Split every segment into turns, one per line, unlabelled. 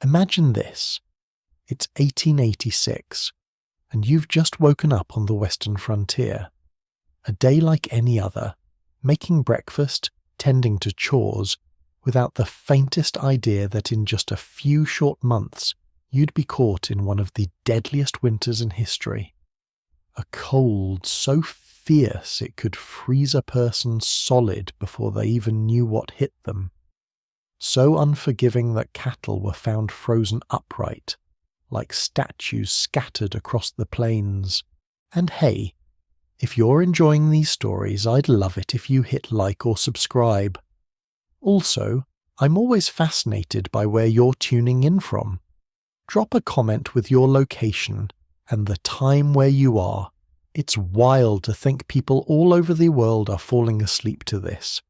Imagine this. It's 1886, and you've just woken up on the western frontier. A day like any other, making breakfast, tending to chores, without the faintest idea that in just a few short months you'd be caught in one of the deadliest winters in history. A cold so fierce it could freeze a person solid before they even knew what hit them. So unforgiving that cattle were found frozen upright, like statues scattered across the plains. And hey, if you're enjoying these stories, I'd love it if you hit like or subscribe. Also, I'm always fascinated by where you're tuning in from. Drop a comment with your location and the time where you are. It's wild to think people all over the world are falling asleep to this.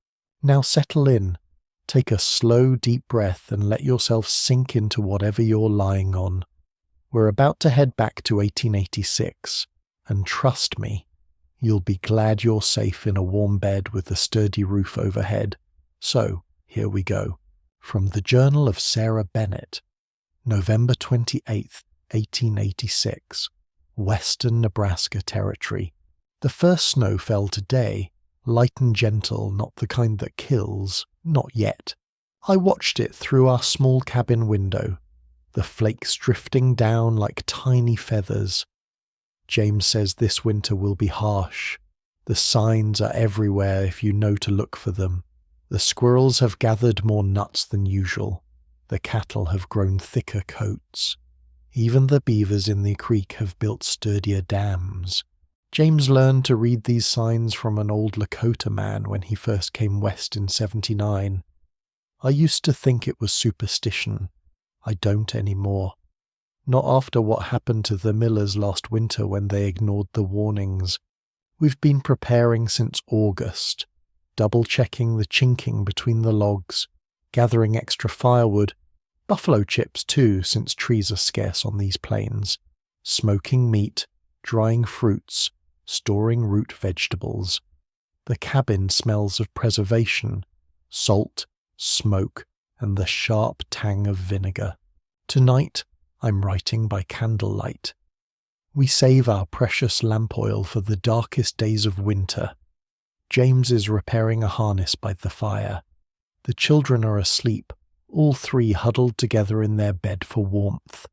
Now settle in, take a slow, deep breath and let yourself sink into whatever you're lying on. We're about to head back to 1886, and trust me, you'll be glad you're safe in a warm bed with a sturdy roof overhead. So, here we go. From the Journal of Sarah Bennett, November 28th, 1886, Western Nebraska Territory. The first snow fell today, light and gentle, not the kind that kills, not yet. I watched it through our small cabin window, the flakes drifting down like tiny feathers. James says this winter will be harsh. The signs are everywhere if you know to look for them. The squirrels have gathered more nuts than usual. The cattle have grown thicker coats. Even the beavers in the creek have built sturdier dams. James learned to read these signs from an old Lakota man when he first came west in '79. I used to think it was superstition. I don't anymore. Not after what happened to the Millers last winter when they ignored the warnings. We've been preparing since August, double-checking the chinking between the logs, gathering extra firewood, buffalo chips too, since trees are scarce on these plains, smoking meat, drying fruits, storing root vegetables. The cabin smells of preservation, salt, smoke, and the sharp tang of vinegar. Tonight, I'm writing by candlelight. We save our precious lamp oil for the darkest days of winter. James is repairing a harness by the fire. The children are asleep, all three huddled together in their bed for warmth.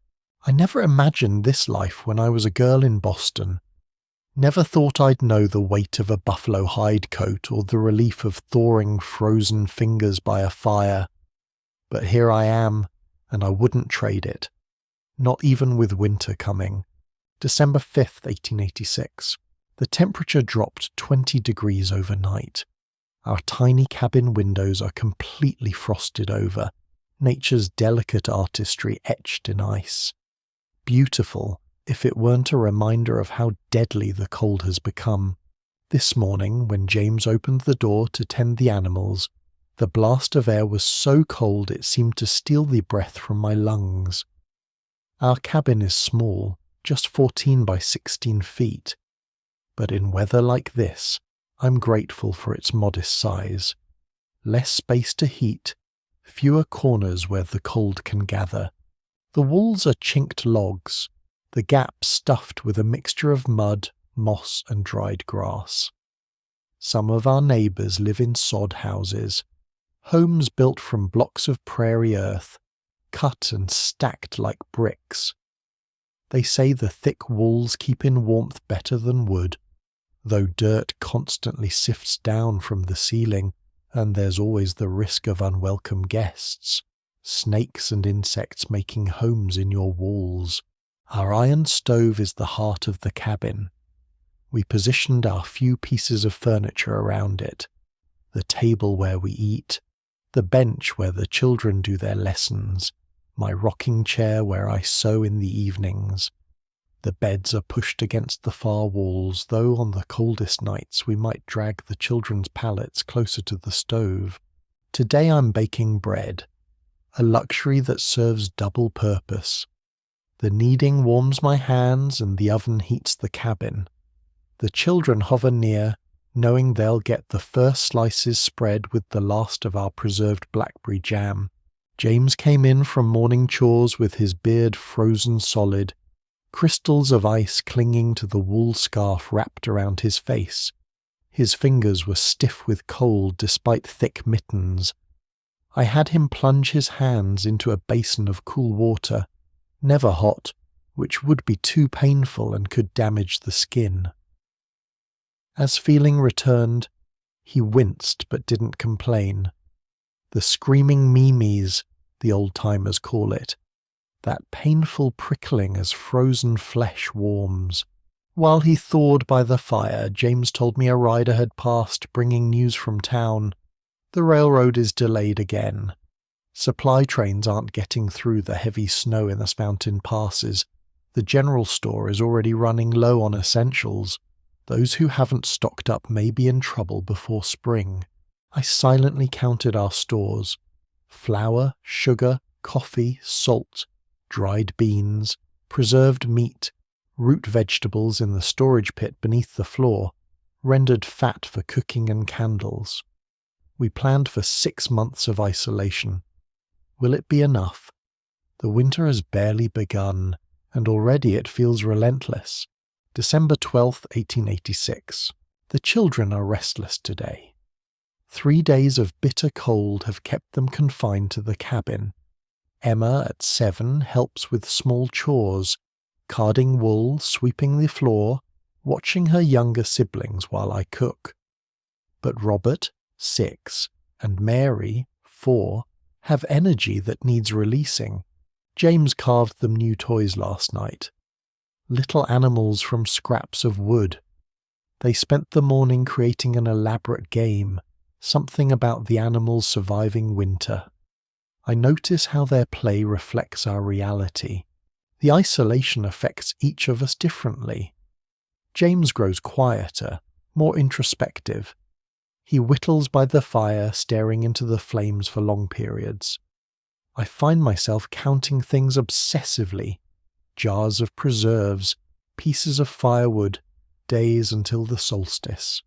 I never imagined this life when I was a girl in Boston. Never thought I'd know the weight of a buffalo hide coat or the relief of thawing frozen fingers by a fire. But here I am, and I wouldn't trade it. Not even with winter coming. December 5th, 1886. The temperature dropped 20 degrees overnight. Our tiny cabin windows are completely frosted over, nature's delicate artistry etched in ice. Beautiful, if it weren't a reminder of how deadly the cold has become. This morning, when James opened the door to tend the animals, the blast of air was so cold it seemed to steal the breath from my lungs. Our cabin is small, just 14 by 16 feet. But in weather like this, I'm grateful for its modest size. Less space to heat, fewer corners where the cold can gather. The walls are chinked logs, the gaps stuffed with a mixture of mud, moss and dried grass. Some of our neighbours live in sod houses, homes built from blocks of prairie earth, cut and stacked like bricks. They say the thick walls keep in warmth better than wood, though dirt constantly sifts down from the ceiling, and there's always the risk of unwelcome guests, snakes and insects making homes in your walls. Our iron stove is the heart of the cabin. We positioned our few pieces of furniture around it, the table where we eat, the bench where the children do their lessons, my rocking chair where I sew in the evenings. The beds are pushed against the far walls, though on the coldest nights we might drag the children's pallets closer to the stove. Today I'm baking bread, a luxury that serves double purpose. The kneading warms my hands and the oven heats the cabin. The children hover near, knowing they'll get the first slices spread with the last of our preserved blackberry jam. James came in from morning chores with his beard frozen solid, crystals of ice clinging to the wool scarf wrapped around his face. His fingers were stiff with cold despite thick mittens. I had him plunge his hands into a basin of cool water, never hot, which would be too painful and could damage the skin. As feeling returned, he winced but didn't complain. The screaming memes, the old-timers call it, that painful prickling as frozen flesh warms. While he thawed by the fire, James told me a rider had passed bringing news from town. The railroad is delayed again. Supply trains aren't getting through the heavy snow in the mountain passes. The general store is already running low on essentials. Those who haven't stocked up may be in trouble before spring. I silently counted our stores. Flour, sugar, coffee, salt, dried beans, preserved meat, root vegetables in the storage pit beneath the floor, rendered fat for cooking and candles. We planned for 6 months of isolation. Will it be enough? The winter has barely begun, and already it feels relentless. December 12th, 1886. The children are restless today. 3 days of bitter cold have kept them confined to the cabin. Emma, at 7, helps with small chores, carding wool, sweeping the floor, watching her younger siblings while I cook. But Robert, 6, and Mary, 4, have energy that needs releasing. James carved them new toys last night. Little animals from scraps of wood. They spent the morning creating an elaborate game, something about the animals surviving winter. I notice how their play reflects our reality. The isolation affects each of us differently. James grows quieter, more introspective. He whittles by the fire, staring into the flames for long periods. I find myself counting things obsessively. Jars of preserves, pieces of firewood, days until the solstice.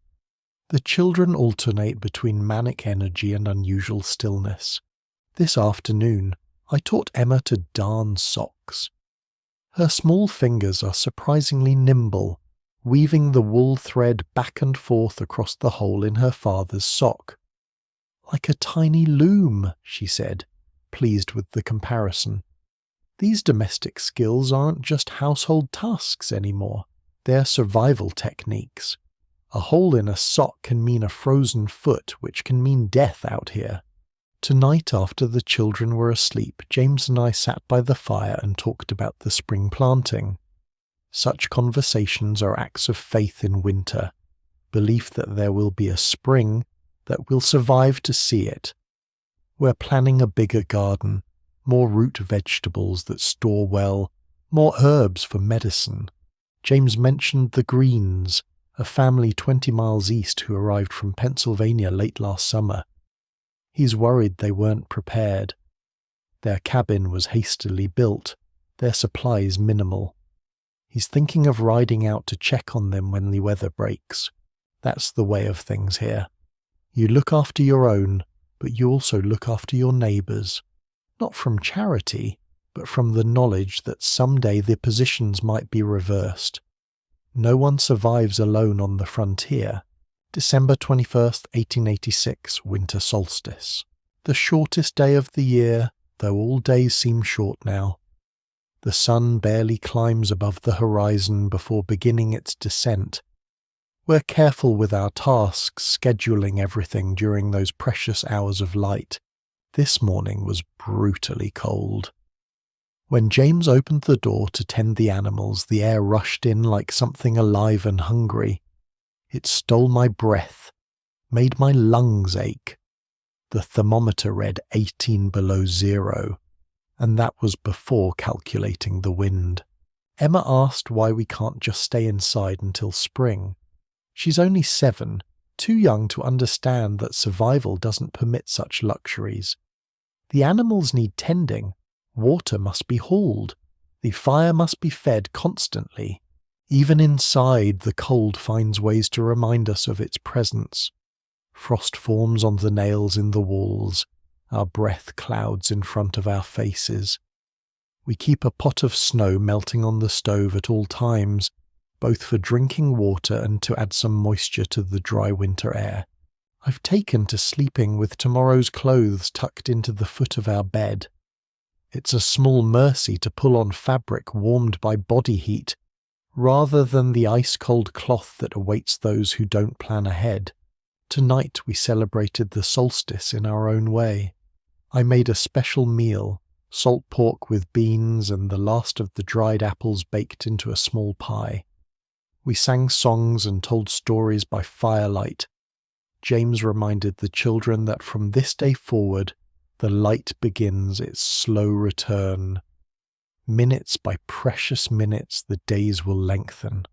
The children alternate between manic energy and unusual stillness. This afternoon, I taught Emma to darn socks. Her small fingers are surprisingly nimble, weaving the wool thread back and forth across the hole in her father's sock. Like a tiny loom, she said, pleased with the comparison. These domestic skills aren't just household tasks anymore. They're survival techniques. A hole in a sock can mean a frozen foot, which can mean death out here. Tonight, after the children were asleep, James and I sat by the fire and talked about the spring planting. Such conversations are acts of faith in winter, belief that there will be a spring, that we'll survive to see it. We're planning a bigger garden, more root vegetables that store well, more herbs for medicine. James mentioned the Greens, a family 20 miles east who arrived from Pennsylvania late last summer. He's worried they weren't prepared. Their cabin was hastily built, their supplies minimal. He's thinking of riding out to check on them when the weather breaks. That's the way of things here. You look after your own, but you also look after your neighbours. Not from charity, but from the knowledge that someday the positions might be reversed. No one survives alone on the frontier. December 21st, 1886, winter solstice. The shortest day of the year, though all days seem short now. The sun barely climbs above the horizon before beginning its descent. We're careful with our tasks, scheduling everything during those precious hours of light. This morning was brutally cold. When James opened the door to tend the animals, the air rushed in like something alive and hungry. It stole my breath, made my lungs ache. The thermometer read 18 below zero, and that was before calculating the wind. Emma asked why we can't just stay inside until spring. She's only 7, too young to understand that survival doesn't permit such luxuries. The animals need tending, water must be hauled, the fire must be fed constantly. Even inside, the cold finds ways to remind us of its presence. Frost forms on the nails in the walls, our breath clouds in front of our faces. We keep a pot of snow melting on the stove at all times, both for drinking water and to add some moisture to the dry winter air. I've taken to sleeping with tomorrow's clothes tucked into the foot of our bed. It's a small mercy to pull on fabric warmed by body heat, rather than the ice-cold cloth that awaits those who don't plan ahead. Tonight we celebrated the solstice in our own way. I made a special meal, salt pork with beans and the last of the dried apples baked into a small pie. We sang songs and told stories by firelight. James reminded the children that from this day forward, the light begins its slow return. Minutes by precious minutes the days will lengthen.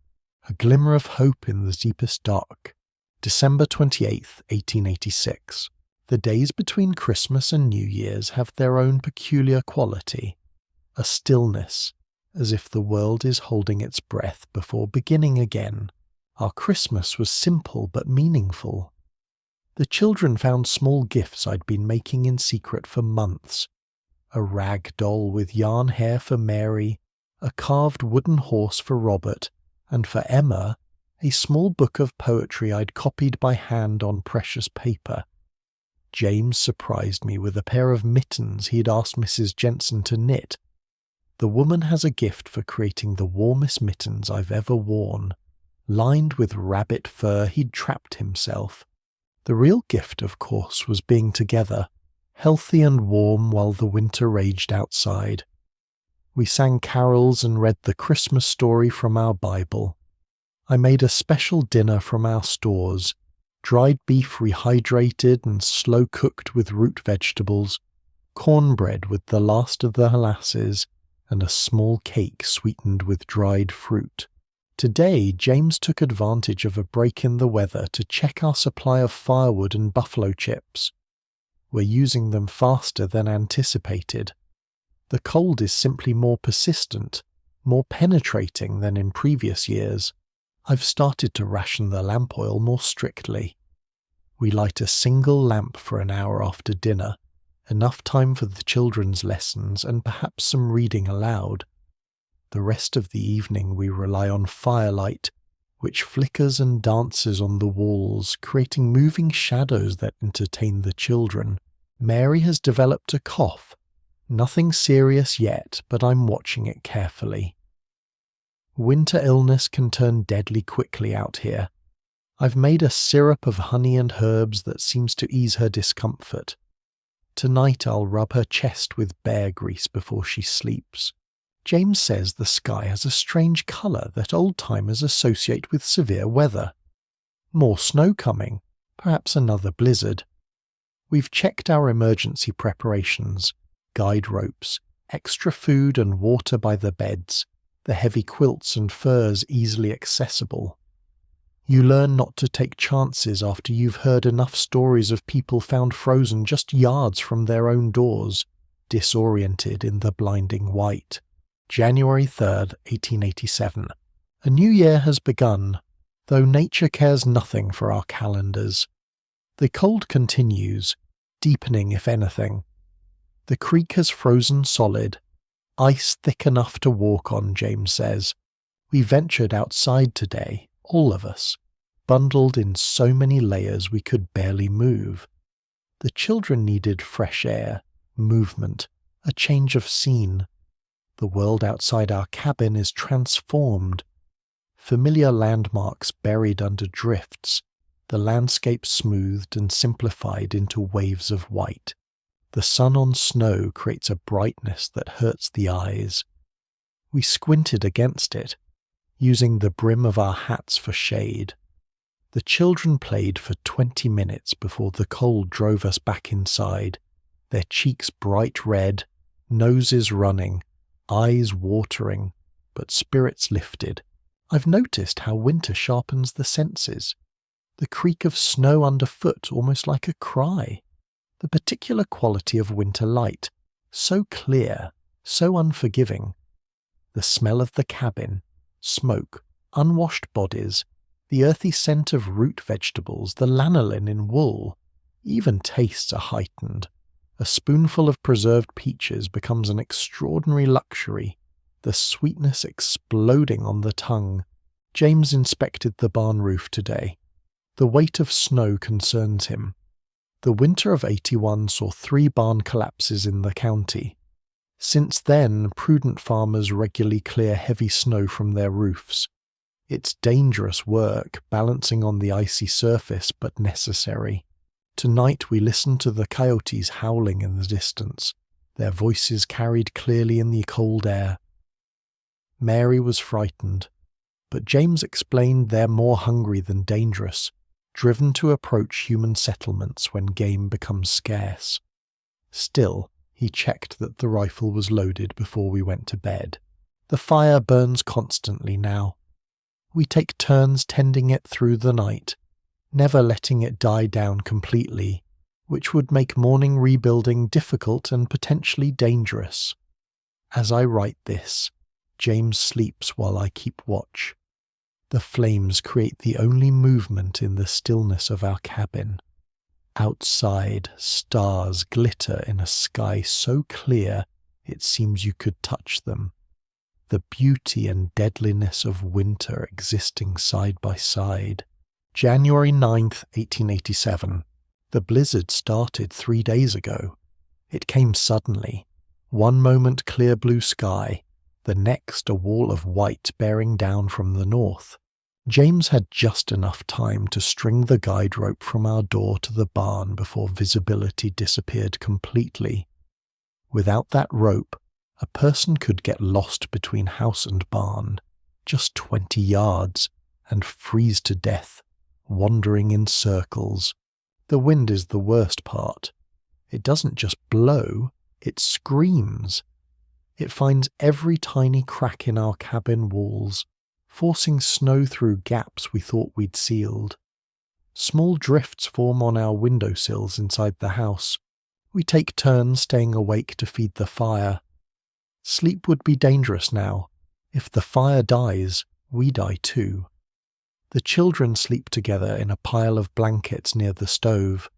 A glimmer of hope in the deepest dark. December 28th, 1886. The days between Christmas and New Year's have their own peculiar quality. A stillness, as if the world is holding its breath before beginning again. Our Christmas was simple but meaningful. The children found small gifts I'd been making in secret for months. A rag doll with yarn hair for Mary, a carved wooden horse for Robert, and for Emma, a small book of poetry I'd copied by hand on precious paper. James surprised me with a pair of mittens he'd asked Mrs. Jensen to knit. The woman has a gift for creating the warmest mittens I've ever worn. Lined with rabbit fur he'd trapped himself. The real gift, of course, was being together, healthy and warm while the winter raged outside. We sang carols and read the Christmas story from our Bible. I made a special dinner from our stores, dried beef rehydrated and slow-cooked with root vegetables, cornbread with the last of the molasses, and a small cake sweetened with dried fruit. Today, James took advantage of a break in the weather to check our supply of firewood and buffalo chips. We're using them faster than anticipated. The cold is simply more persistent, more penetrating than in previous years. I've started to ration the lamp oil more strictly. We light a single lamp for an hour after dinner, enough time for the children's lessons and perhaps some reading aloud. The rest of the evening we rely on firelight, which flickers and dances on the walls, creating moving shadows that entertain the children. Mary has developed a cough. Nothing serious yet, but I'm watching it carefully. Winter illness can turn deadly quickly out here. I've made a syrup of honey and herbs that seems to ease her discomfort. Tonight I'll rub her chest with bear grease before she sleeps. James says the sky has a strange colour that old-timers associate with severe weather. More snow coming, perhaps another blizzard. We've checked our emergency preparations, guide ropes, extra food and water by the beds, the heavy quilts and furs easily accessible. You learn not to take chances after you've heard enough stories of people found frozen just yards from their own doors, disoriented in the blinding white. January 3rd, 1887. A new year has begun, though nature cares nothing for our calendars. The cold continues, deepening if anything. The creek has frozen solid, ice thick enough to walk on, James says. We ventured outside today, all of us, bundled in so many layers we could barely move. The children needed fresh air, movement, a change of scene. The world outside our cabin is transformed. Familiar landmarks buried under drifts, the landscape smoothed and simplified into waves of white. The sun on snow creates a brightness that hurts the eyes. We squinted against it, using the brim of our hats for shade. The children played for 20 minutes before the cold drove us back inside, their cheeks bright red, noses running, eyes watering, but spirits lifted. I've noticed how winter sharpens the senses. The creak of snow underfoot almost like a cry. The particular quality of winter light, so clear, so unforgiving. The smell of the cabin, smoke, unwashed bodies, the earthy scent of root vegetables, the lanolin in wool. Even tastes are heightened. A A spoonful of preserved peaches becomes an extraordinary luxury, the sweetness exploding on the tongue. James inspected the barn roof today. The weight of snow concerns him. The winter of '81 saw 3 barn collapses in the county. Since then, prudent farmers regularly clear heavy snow from their roofs. It's dangerous work, balancing on the icy surface, but necessary. Tonight we listened to the coyotes howling in the distance, their voices carried clearly in the cold air. Mary was frightened, but James explained they're more hungry than dangerous, driven to approach human settlements when game becomes scarce. Still, he checked that the rifle was loaded before we went to bed. The fire burns constantly now. We take turns tending it through the night, never letting it die down completely, which would make morning rebuilding difficult and potentially dangerous. As I write this, James sleeps while I keep watch. The flames create the only movement in the stillness of our cabin. Outside, stars glitter in a sky so clear it seems you could touch them. The beauty and deadliness of winter existing side by side. January 9th, 1887. The blizzard started 3 days ago. It came suddenly. One moment clear blue sky, the next a wall of white bearing down from the north. James had just enough time to string the guide rope from our door to the barn before visibility disappeared completely. Without that rope, a person could get lost between house and barn, just 20 yards, and freeze to death, wandering in circles. The wind is the worst part. It doesn't just blow, it screams. It finds every tiny crack in our cabin walls, forcing snow through gaps we thought we'd sealed. Small drifts form on our windowsills inside the house. We take turns staying awake to feed the fire. Sleep would be dangerous now. If the fire dies, we die too. The children sleep together in a pile of blankets near the stove.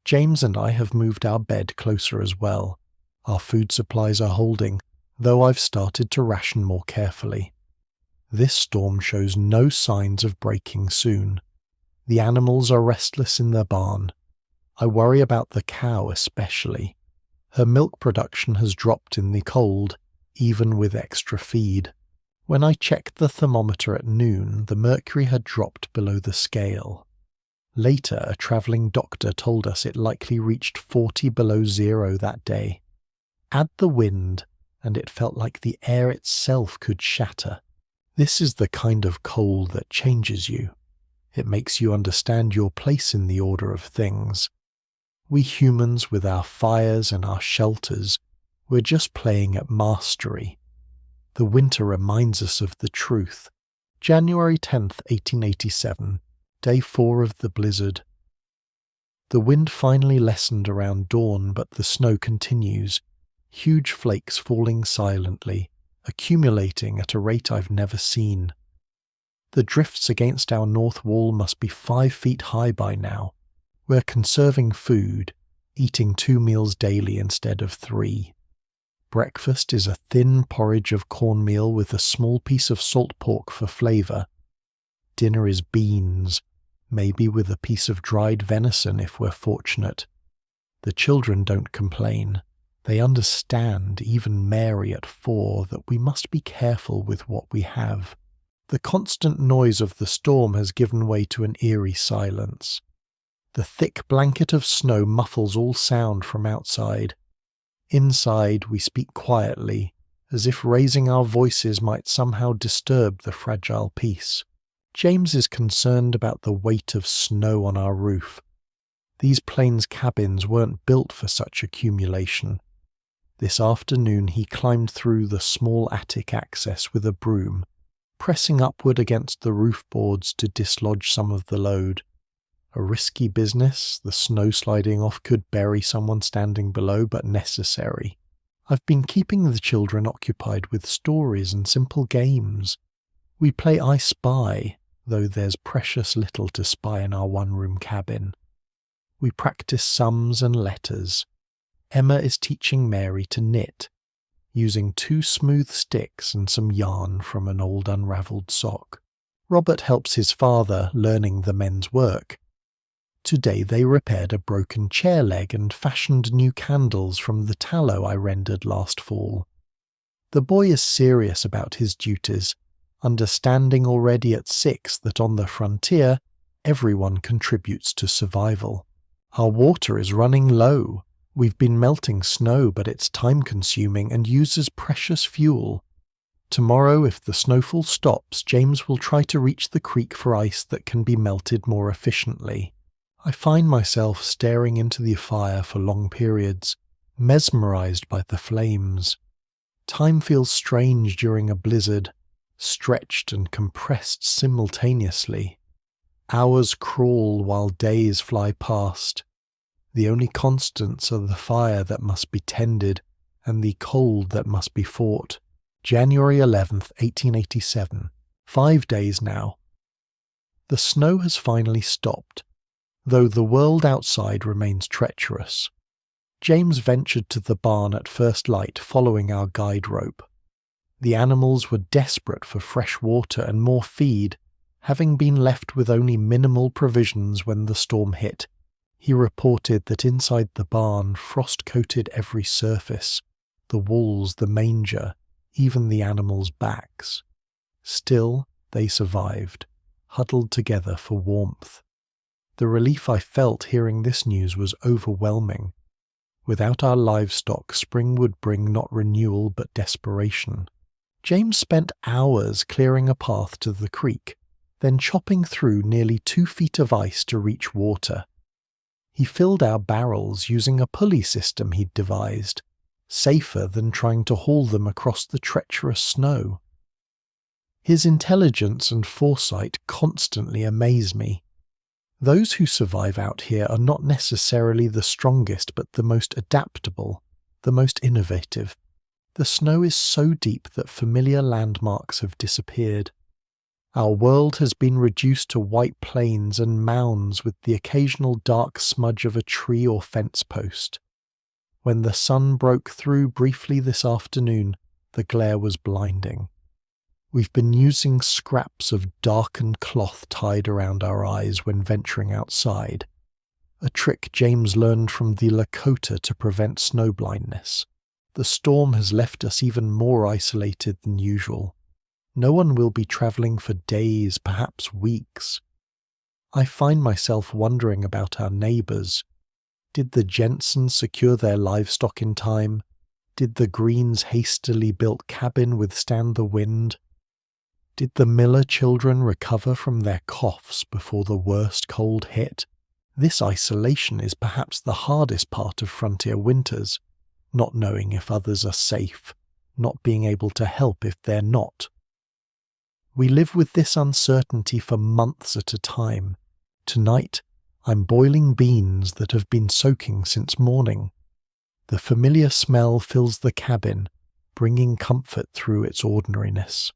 James and I have moved our bed closer as well. Our food supplies are holding, though I've started to ration more carefully. This storm shows no signs of breaking soon. The animals are restless in the barn. I worry about the cow especially. Her milk production has dropped in the cold, even with extra feed. When I checked the thermometer at noon, the mercury had dropped below the scale. Later, a travelling doctor told us it likely reached 40 below zero that day. Add the wind, and it felt like the air itself could shatter. This is the kind of cold that changes you. It makes you understand your place in the order of things. We humans, with our fires and our shelters, we're just playing at mastery. The winter reminds us of the truth. January 10th, 1887, day 4 of the blizzard. The wind finally lessened around dawn, but the snow continues, huge flakes falling silently, accumulating at a rate I've never seen. The drifts against our north wall must be 5 feet high by now. We're conserving food, eating 2 meals daily instead of 3. Breakfast is a thin porridge of cornmeal with a small piece of salt pork for flavour. Dinner is beans, maybe with a piece of dried venison if we're fortunate. The children don't complain. They understand, even Mary at 4, that we must be careful with what we have. The constant noise of the storm has given way to an eerie silence. The thick blanket of snow muffles all sound from outside. Inside, we speak quietly, as if raising our voices might somehow disturb the fragile peace. James is concerned about the weight of snow on our roof. These plains cabins weren't built for such accumulation. This afternoon he climbed through the small attic access with a broom, pressing upward against the roof boards to dislodge some of the load. A risky business, the snow sliding off could bury someone standing below, but necessary. I've been keeping the children occupied with stories and simple games. We play I Spy, though there's precious little to spy in our one-room cabin. We practice sums and letters. Emma is teaching Mary to knit, using 2 smooth sticks and some yarn from an old unravelled sock. Robert helps his father, learning the men's work. Today they repaired a broken chair leg and fashioned new candles from the tallow I rendered last fall. The boy is serious about his duties, understanding already at 6 that on the frontier, everyone contributes to survival. Our water is running low. We've been melting snow, but it's time-consuming and uses precious fuel. Tomorrow, if the snowfall stops, James will try to reach the creek for ice that can be melted more efficiently. I find myself staring into the fire for long periods, mesmerized by the flames. Time feels strange during a blizzard, stretched and compressed simultaneously. Hours crawl while days fly past. The only constants are the fire that must be tended and the cold that must be fought. January 11th, 1887. 5 days now. The snow has finally stopped, though the world outside remains treacherous. James ventured to the barn at first light, following our guide rope. The animals were desperate for fresh water and more feed, having been left with only minimal provisions when the storm hit. He reported that inside the barn, frost coated every surface, the walls, the manger, even the animals' backs. Still, they survived, huddled together for warmth. The relief I felt hearing this news was overwhelming. Without our livestock, spring would bring not renewal but desperation. James spent hours clearing a path to the creek, then chopping through nearly 2 feet of ice to reach water. He filled our barrels using a pulley system he'd devised, safer than trying to haul them across the treacherous snow. His intelligence and foresight constantly amaze me. Those who survive out here are not necessarily the strongest, but the most adaptable, the most innovative. The snow is so deep that familiar landmarks have disappeared. Our world has been reduced to white plains and mounds with the occasional dark smudge of a tree or fence post. When the sun broke through briefly this afternoon, the glare was blinding. We've been using scraps of darkened cloth tied around our eyes when venturing outside, a trick James learned from the Lakota to prevent snow blindness. The storm has left us even more isolated than usual. No one will be travelling for days, perhaps weeks. I find myself wondering about our neighbours. Did the Jensens secure their livestock in time? Did the Greens' hastily built cabin withstand the wind? Did the Miller children recover from their coughs before the worst cold hit? This isolation is perhaps the hardest part of frontier winters, not knowing if others are safe, not being able to help if they're not. We live with this uncertainty for months at a time. Tonight, I'm boiling beans that have been soaking since morning. The familiar smell fills the cabin, bringing comfort through its ordinariness.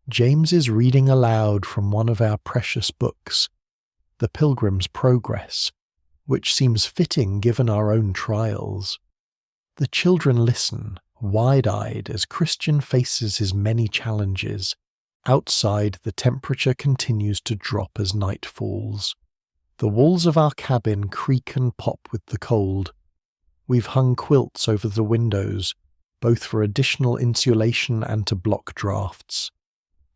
James is reading aloud from one of our precious books, The Pilgrim's Progress, which seems fitting given our own trials. The children listen, wide-eyed, as Christian faces his many challenges. Outside, the temperature continues to drop as night falls. The walls of our cabin creak and pop with the cold. We've hung quilts over the windows, both for additional insulation and to block drafts.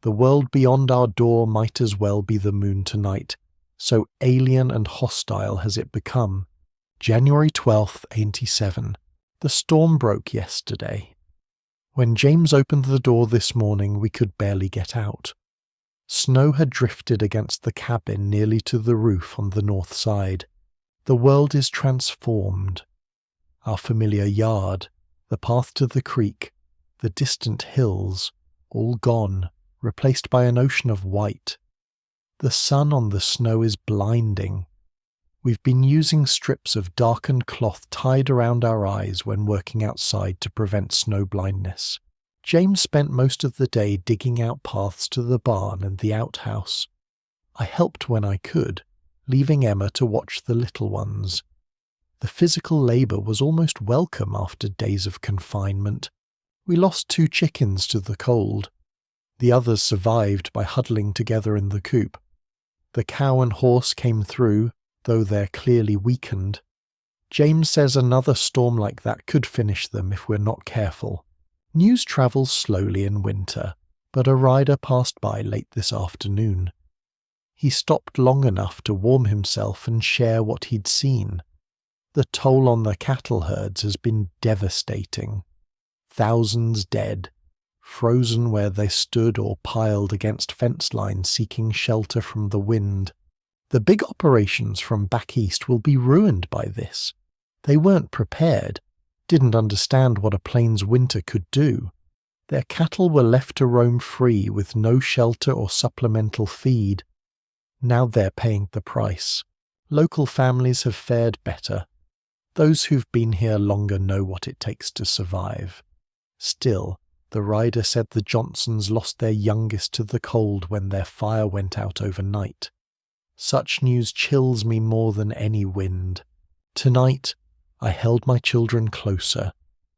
The world beyond our door might as well be the moon tonight, so alien and hostile has it become. January 12th, 87. The storm broke yesterday. When James opened the door this morning, we could barely get out. Snow had drifted against the cabin nearly to the roof on the north side. The world is transformed. Our familiar yard, the path to the creek, the distant hills, all gone, replaced by an ocean of white. The sun on the snow is blinding. We've been using strips of darkened cloth tied around our eyes when working outside to prevent snow blindness. James spent most of the day digging out paths to the barn and the outhouse. I helped when I could, leaving Emma to watch the little ones. The physical labour was almost welcome after days of confinement. We lost 2 chickens to the cold. The others survived by huddling together in the coop. The cow and horse came through, though they're clearly weakened. James says another storm like that could finish them if we're not careful. News travels slowly in winter, but a rider passed by late this afternoon. He stopped long enough to warm himself and share what he'd seen. The toll on the cattle herds has been devastating. Thousands dead, frozen where they stood or piled against fence lines seeking shelter from the wind. The big operations from back east will be ruined by this. They weren't prepared, didn't understand what a plains winter could do. Their cattle were left to roam free with no shelter or supplemental feed. Now they're paying the price. Local families have fared better. Those who've been here longer know what it takes to survive. Still, the rider said the Johnsons lost their youngest to the cold when their fire went out overnight. Such news chills me more than any wind. Tonight, I held my children closer,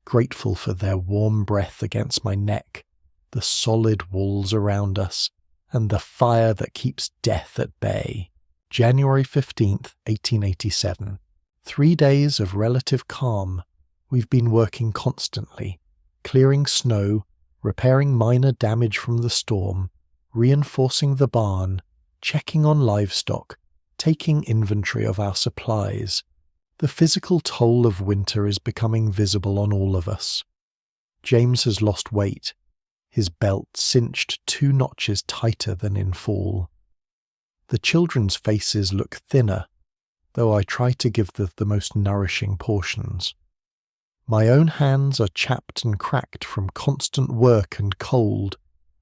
grateful for their warm breath against my neck, the solid walls around us, and the fire that keeps death at bay. January 15th, 1887. 3 days of relative calm. We've been working constantly, clearing snow, repairing minor damage from the storm, reinforcing the barn, checking on livestock, taking inventory of our supplies. The physical toll of winter is becoming visible on all of us. James has lost weight, his belt cinched 2 notches tighter than in fall. The children's faces look thinner, though I try to give the most nourishing portions. My own hands are chapped and cracked from constant work and cold,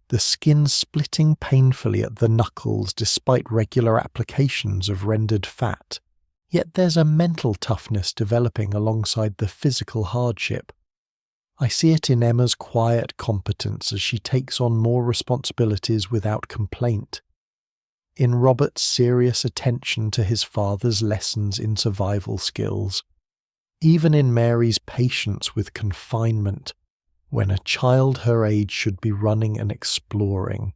the skin splitting painfully at the knuckles despite regular applications of rendered fat. Yet there's a mental toughness developing alongside the physical hardship. I see it in Emma's quiet competence as she takes on more responsibilities without complaint, in Robert's serious attention to his father's lessons in survival skills, even in Mary's patience with confinement, when a child her age should be running and exploring.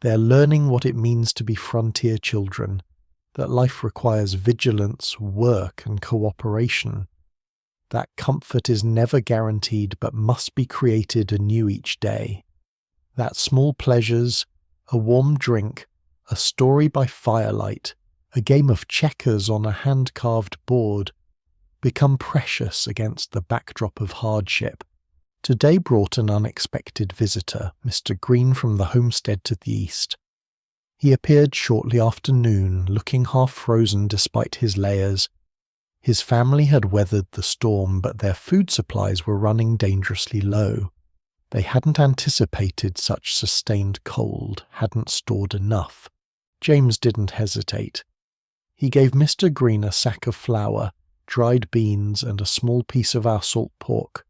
They're learning what it means to be frontier children, that life requires vigilance, work, and cooperation. That comfort is never guaranteed but must be created anew each day. That small pleasures, a warm drink, a story by firelight, a game of checkers on a hand-carved board, become precious against the backdrop of hardship. Today brought an unexpected visitor, Mr. Green from the homestead to the east. He appeared shortly after noon, looking half frozen despite his layers. His family had weathered the storm, but their food supplies were running dangerously low. They hadn't anticipated such sustained cold, hadn't stored enough. James didn't hesitate. He gave Mr. Green a sack of flour, dried beans, and a small piece of our salt pork.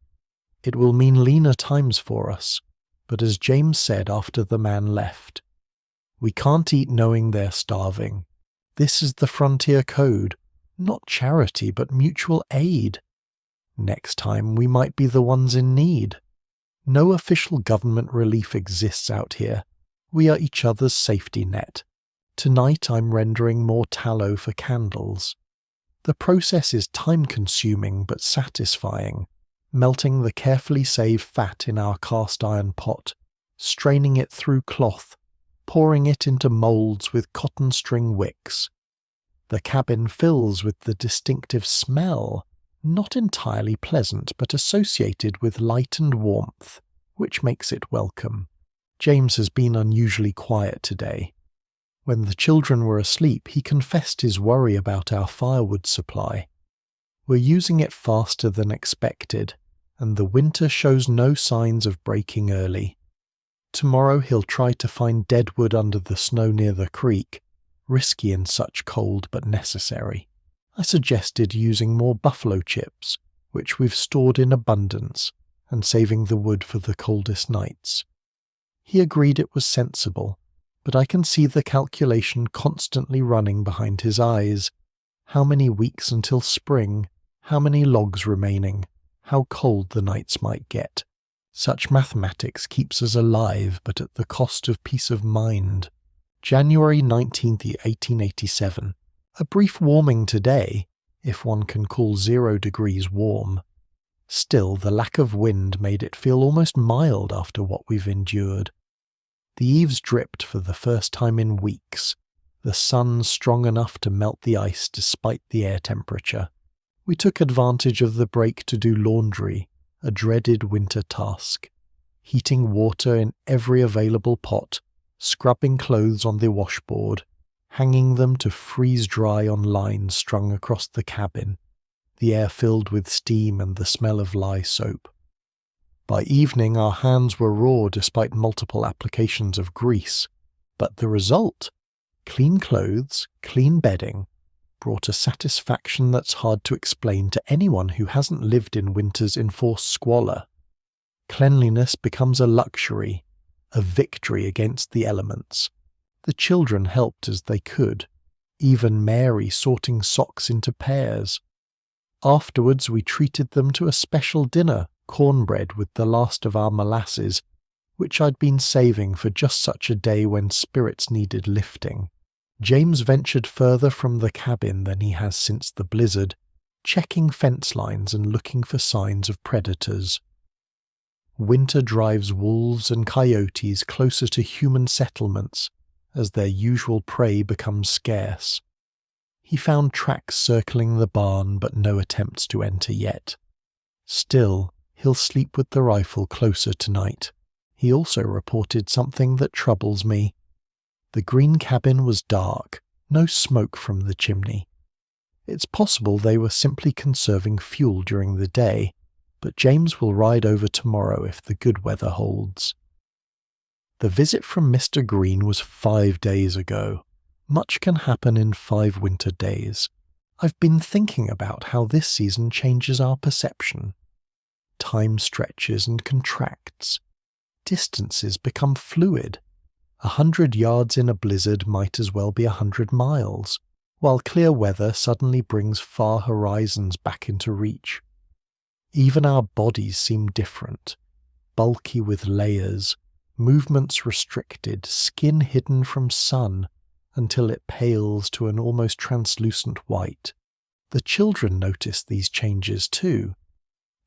It will mean leaner times for us, but as James said after the man left, we can't eat knowing they're starving. This is the frontier code, not charity but mutual aid. Next time we might be the ones in need. No official government relief exists out here. We are each other's safety net. Tonight I'm rendering more tallow for candles. The process is time-consuming but satisfying, melting the carefully saved fat in our cast-iron pot, straining it through cloth, pouring it into moulds with cotton string wicks. The cabin fills with the distinctive smell, not entirely pleasant but associated with light and warmth, which makes it welcome. James has been unusually quiet today. When the children were asleep, he confessed his worry about our firewood supply. We're using it faster than expected, and the winter shows no signs of breaking early. Tomorrow he'll try to find deadwood under the snow near the creek, risky in such cold but necessary. I suggested using more buffalo chips, which we've stored in abundance, and saving the wood for the coldest nights. He agreed it was sensible, but I can see the calculation constantly running behind his eyes. How many weeks until spring? how many logs remaining, how cold the nights might get. Such mathematics keeps us alive, but at the cost of peace of mind. January 19th, 1887. A brief warming today, if one can call 0 degrees warm. Still, the lack of wind made it feel almost mild after what we've endured. The eaves dripped for the first time in weeks, the sun strong enough to melt the ice despite the air temperature. We took advantage of the break to do laundry, a dreaded winter task. Heating water in every available pot, scrubbing clothes on the washboard, hanging them to freeze dry on lines strung across the cabin, the air filled with steam and the smell of lye soap. By evening our hands were raw despite multiple applications of grease, but the result, clean clothes, clean bedding, brought a satisfaction that's hard to explain to anyone who hasn't lived in winter's enforced squalor. Cleanliness becomes a luxury, a victory against the elements. The children helped as they could, even Mary sorting socks into pairs. Afterwards we treated them to a special dinner, cornbread with the last of our molasses, which I'd been saving for just such a day when spirits needed lifting. James ventured further from the cabin than he has since the blizzard, checking fence lines and looking for signs of predators. Winter drives wolves and coyotes closer to human settlements as their usual prey becomes scarce. He found tracks circling the barn but no attempts to enter yet. Still, he'll sleep with the rifle closer tonight. He also reported something that troubles me. The green cabin was dark, no smoke from the chimney. It's possible they were simply conserving fuel during the day, but James will ride over tomorrow if the good weather holds. The visit from Mr. Green was 5 days ago. Much can happen in 5 winter days. I've been thinking about how this season changes our perception. Time stretches and contracts. Distances become fluid. 100 yards in a blizzard might as well be 100 miles, while clear weather suddenly brings far horizons back into reach. Even our bodies seem different, bulky with layers, movements restricted, skin hidden from sun until it pales to an almost translucent white. The children notice these changes too.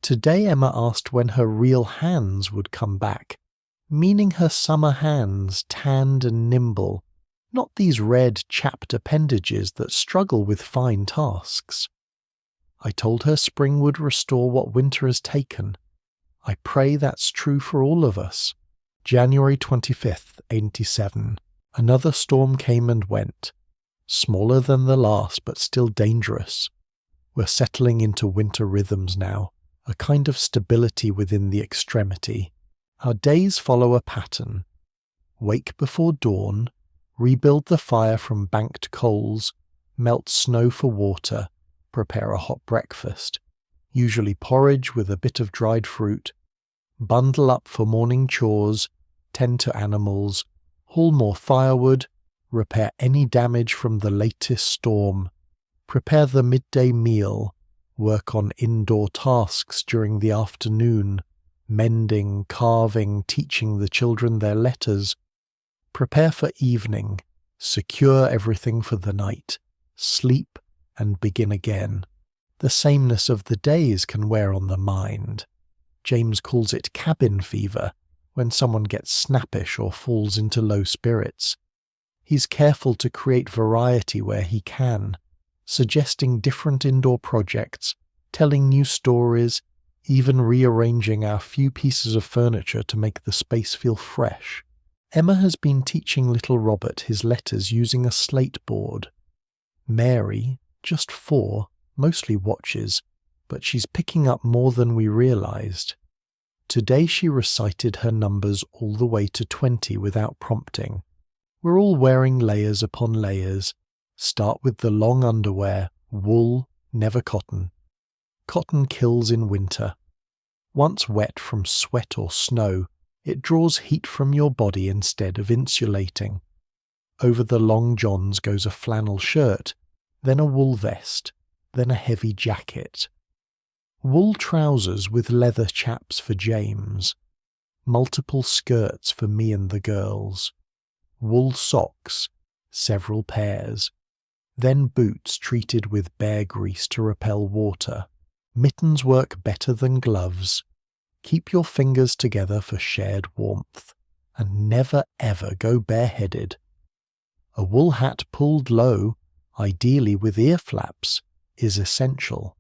Today Emma asked when her real hands would come back, meaning her summer hands, tanned and nimble, not these red, chapped appendages that struggle with fine tasks. I told her spring would restore what winter has taken. I pray that's true for all of us. January 25th, 87. Another storm came and went. Smaller than the last, but still dangerous. We're settling into winter rhythms now, a kind of stability within the extremity. Our days follow a pattern. Wake before dawn, rebuild the fire from banked coals, melt snow for water, prepare a hot breakfast, usually porridge with a bit of dried fruit, bundle up for morning chores, tend to animals, haul more firewood, repair any damage from the latest storm, prepare the midday meal, work on indoor tasks during the afternoon, mending, carving, teaching the children their letters, prepare for evening, secure everything for the night, sleep and begin again. The sameness of the days can wear on the mind. James calls it cabin fever, when someone gets snappish or falls into low spirits. He's careful to create variety where he can, suggesting different indoor projects, telling new stories, even rearranging our few pieces of furniture to make the space feel fresh. Emma has been teaching little Robert his letters using a slate board. Mary, just 4, mostly watches, but she's picking up more than we realized. Today she recited her numbers all the way to 20 without prompting. We're all wearing layers upon layers. Start with the long underwear, wool, never cotton. Cotton kills in winter. Once wet from sweat or snow, it draws heat from your body instead of insulating. Over the long johns goes a flannel shirt, then a wool vest, then a heavy jacket. Wool trousers with leather chaps for James. Multiple skirts for me and the girls. Wool socks, several pairs. Then boots treated with bear grease to repel water. Mittens work better than gloves. Keep your fingers together for shared warmth. And never ever go bareheaded. A wool hat pulled low, ideally with ear flaps, is essential.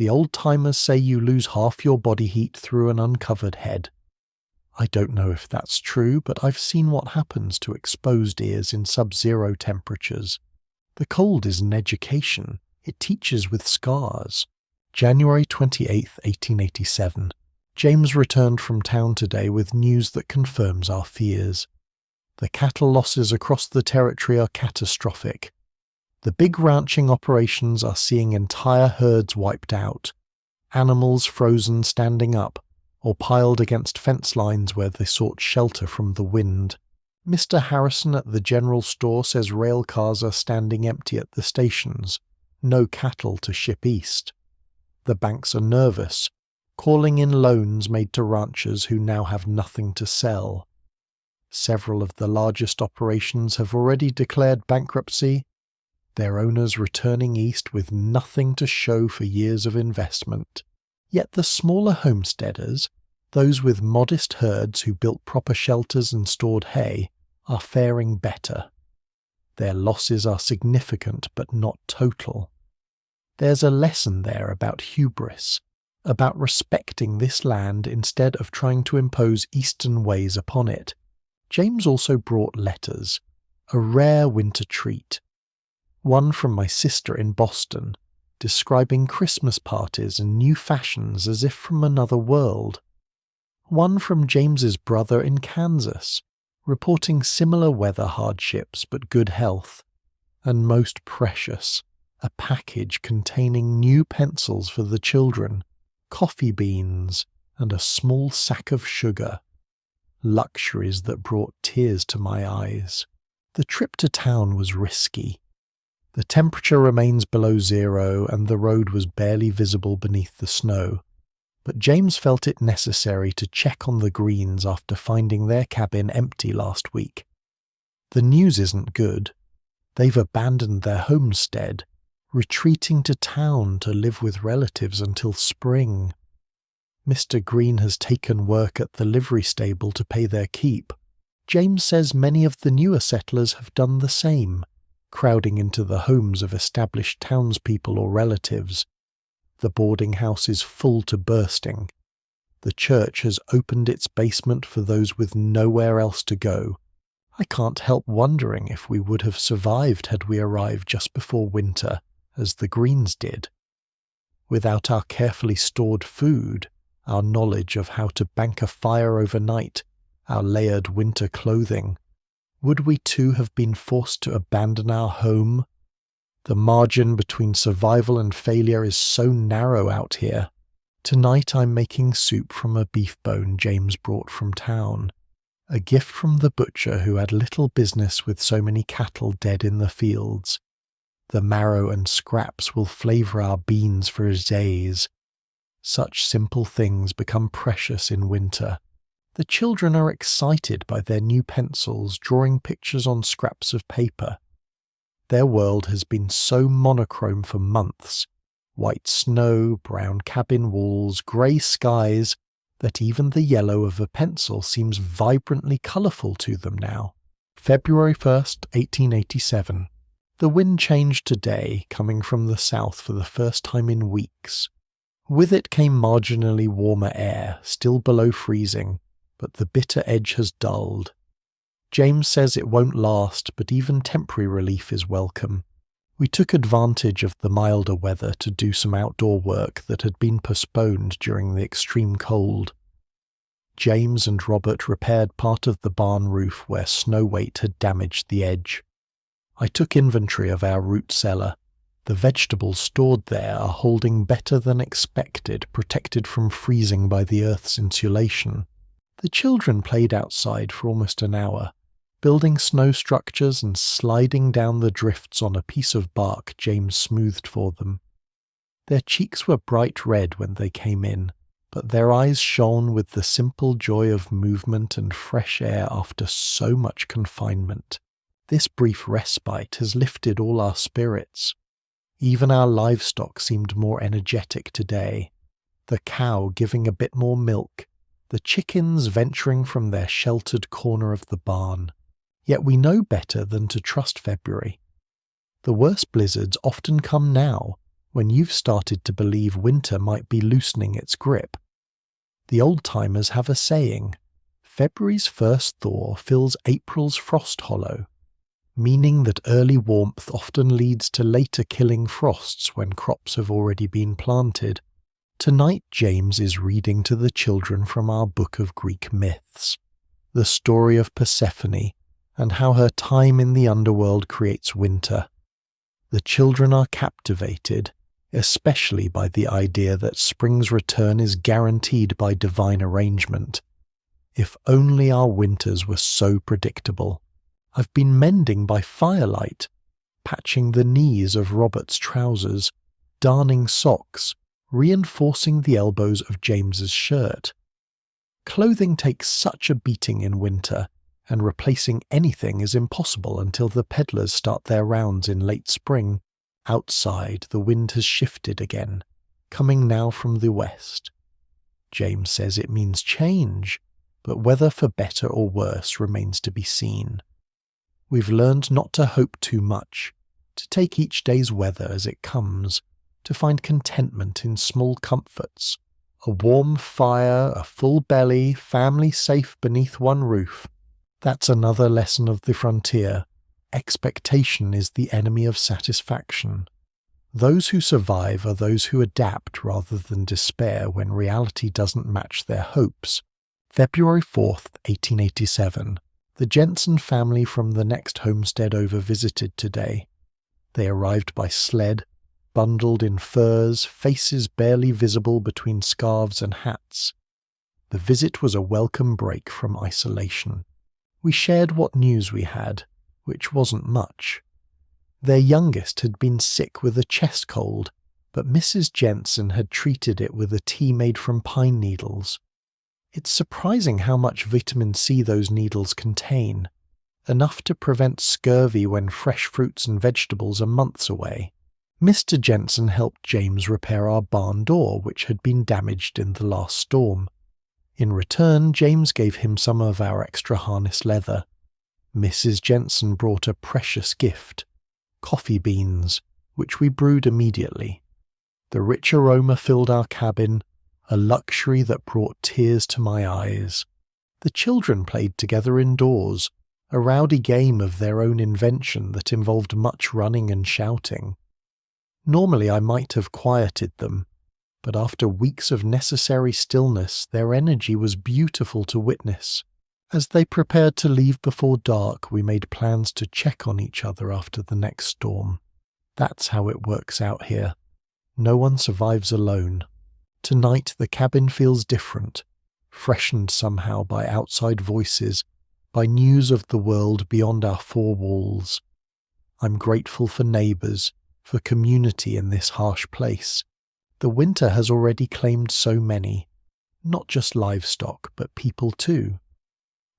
The old-timers say you lose half your body heat through an uncovered head. I don't know if that's true, but I've seen what happens to exposed ears in sub-zero temperatures. The cold is an education. It teaches with scars. January 28, 1887. James returned from town today with news that confirms our fears. The cattle losses across the territory are catastrophic. The big ranching operations are seeing entire herds wiped out, animals frozen standing up, or piled against fence lines where they sought shelter from the wind. Mr. Harrison at the general store says rail cars are standing empty at the stations, no cattle to ship east. The banks are nervous, calling in loans made to ranchers who now have nothing to sell. Several of the largest operations have already declared bankruptcy, their owners returning east with nothing to show for years of investment. Yet the smaller homesteaders, those with modest herds who built proper shelters and stored hay, are faring better. Their losses are significant but not total. There's a lesson there about hubris, about respecting this land instead of trying to impose Eastern ways upon it. James also brought letters, a rare winter treat. One from my sister in Boston, describing Christmas parties and new fashions as if from another world. One from James's brother in Kansas, reporting similar weather hardships but good health. And most precious, a package containing new pencils for the children, coffee beans, and a small sack of sugar. Luxuries that brought tears to my eyes. The trip to town was risky. The temperature remains below zero and the road was barely visible beneath the snow. But James felt it necessary to check on the Greens after finding their cabin empty last week. The news isn't good. They've abandoned their homestead, retreating to town to live with relatives until spring. Mr. Green has taken work at the livery stable to pay their keep. James says many of the newer settlers have done the same, crowding into the homes of established townspeople or relatives. The boarding house is full to bursting. The church has opened its basement for those with nowhere else to go. I can't help wondering if we would have survived had we arrived just before winter, as the Greens did. Without our carefully stored food, our knowledge of how to bank a fire overnight, our layered winter clothing, would we too have been forced to abandon our home? The margin between survival and failure is so narrow out here. Tonight I'm making soup from a beef bone James brought from town, a gift from the butcher who had little business with so many cattle dead in the fields. The marrow and scraps will flavour our beans for days. Such simple things become precious in winter. The children are excited by their new pencils drawing pictures on scraps of paper. Their world has been so monochrome for months, white snow, brown cabin walls, grey skies, that even the yellow of a pencil seems vibrantly colourful to them now. February 1st, 1887. The wind changed today, coming from the south for the first time in weeks. With it came marginally warmer air, still below freezing, but the bitter edge has dulled. James says it won't last, but even temporary relief is welcome. We took advantage of the milder weather to do some outdoor work that had been postponed during the extreme cold. James and Robert repaired part of the barn roof where snow weight had damaged the edge. I took inventory of our root cellar. The vegetables stored there are holding better than expected, protected from freezing by the earth's insulation. The children played outside for almost an hour, building snow structures and sliding down the drifts on a piece of bark James smoothed for them. Their cheeks were bright red when they came in, but their eyes shone with the simple joy of movement and fresh air after so much confinement. This brief respite has lifted all our spirits. Even our livestock seemed more energetic today. The cow giving a bit more milk, the chickens venturing from their sheltered corner of the barn. Yet we know better than to trust February. The worst blizzards often come now, when you've started to believe winter might be loosening its grip. The old-timers have a saying, February's first thaw fills April's frost hollow, meaning that early warmth often leads to later killing frosts when crops have already been planted. Tonight James is reading to the children from our book of Greek myths, the story of Persephone and how her time in the underworld creates winter. The children are captivated, especially by the idea that spring's return is guaranteed by divine arrangement. If only our winters were so predictable. I've been mending by firelight, patching the knees of Robert's trousers, darning socks, reinforcing the elbows of James's shirt. Clothing takes such a beating in winter, and replacing anything is impossible until the peddlers start their rounds in late spring. Outside, the wind has shifted again, coming now from the west. James says it means change, but whether for better or worse remains to be seen. We've learned not to hope too much, to take each day's weather as it comes, to find contentment in small comforts, a warm fire, a full belly, family safe beneath one roof. That's another lesson of the frontier. Expectation is the enemy of satisfaction. Those who survive are those who adapt rather than despair when reality doesn't match their hopes. February 4th, 1887. The Jensen family from the next homestead over visited today. They arrived by sled, bundled in furs, faces barely visible between scarves and hats. The visit was a welcome break from isolation. We shared what news we had, which wasn't much. Their youngest had been sick with a chest cold, but Mrs. Jensen had treated it with a tea made from pine needles. It's surprising how much vitamin C those needles contain, enough to prevent scurvy when fresh fruits and vegetables are months away. Mr. Jensen helped James repair our barn door, which had been damaged in the last storm. In return, James gave him some of our extra harness leather. Mrs. Jensen brought a precious gift, coffee beans, which we brewed immediately. The rich aroma filled our cabin, a luxury that brought tears to my eyes. The children played together indoors, a rowdy game of their own invention that involved much running and shouting. Normally I might have quieted them, but after weeks of necessary stillness, their energy was beautiful to witness. As they prepared to leave before dark, we made plans to check on each other after the next storm. That's how it works out here. No one survives alone. Tonight the cabin feels different, freshened somehow by outside voices, by news of the world beyond our four walls. I'm grateful for neighbours, for community in this harsh place. The winter has already claimed so many, not just livestock, but people too.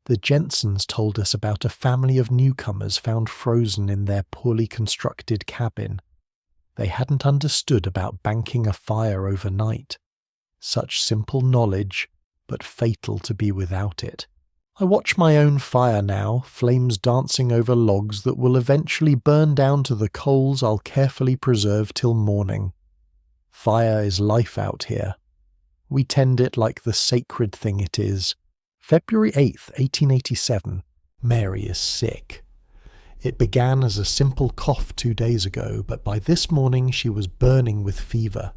The Jensens told us about a family of newcomers found frozen in their poorly constructed cabin. They hadn't understood about banking a fire overnight. Such simple knowledge, but fatal to be without it. I watch my own fire now, flames dancing over logs that will eventually burn down to the coals I'll carefully preserve till morning. Fire is life out here. We tend it like the sacred thing it is. February 8th, 1887. Mary is sick. It began as a simple cough 2 days ago, but by this morning she was burning with fever.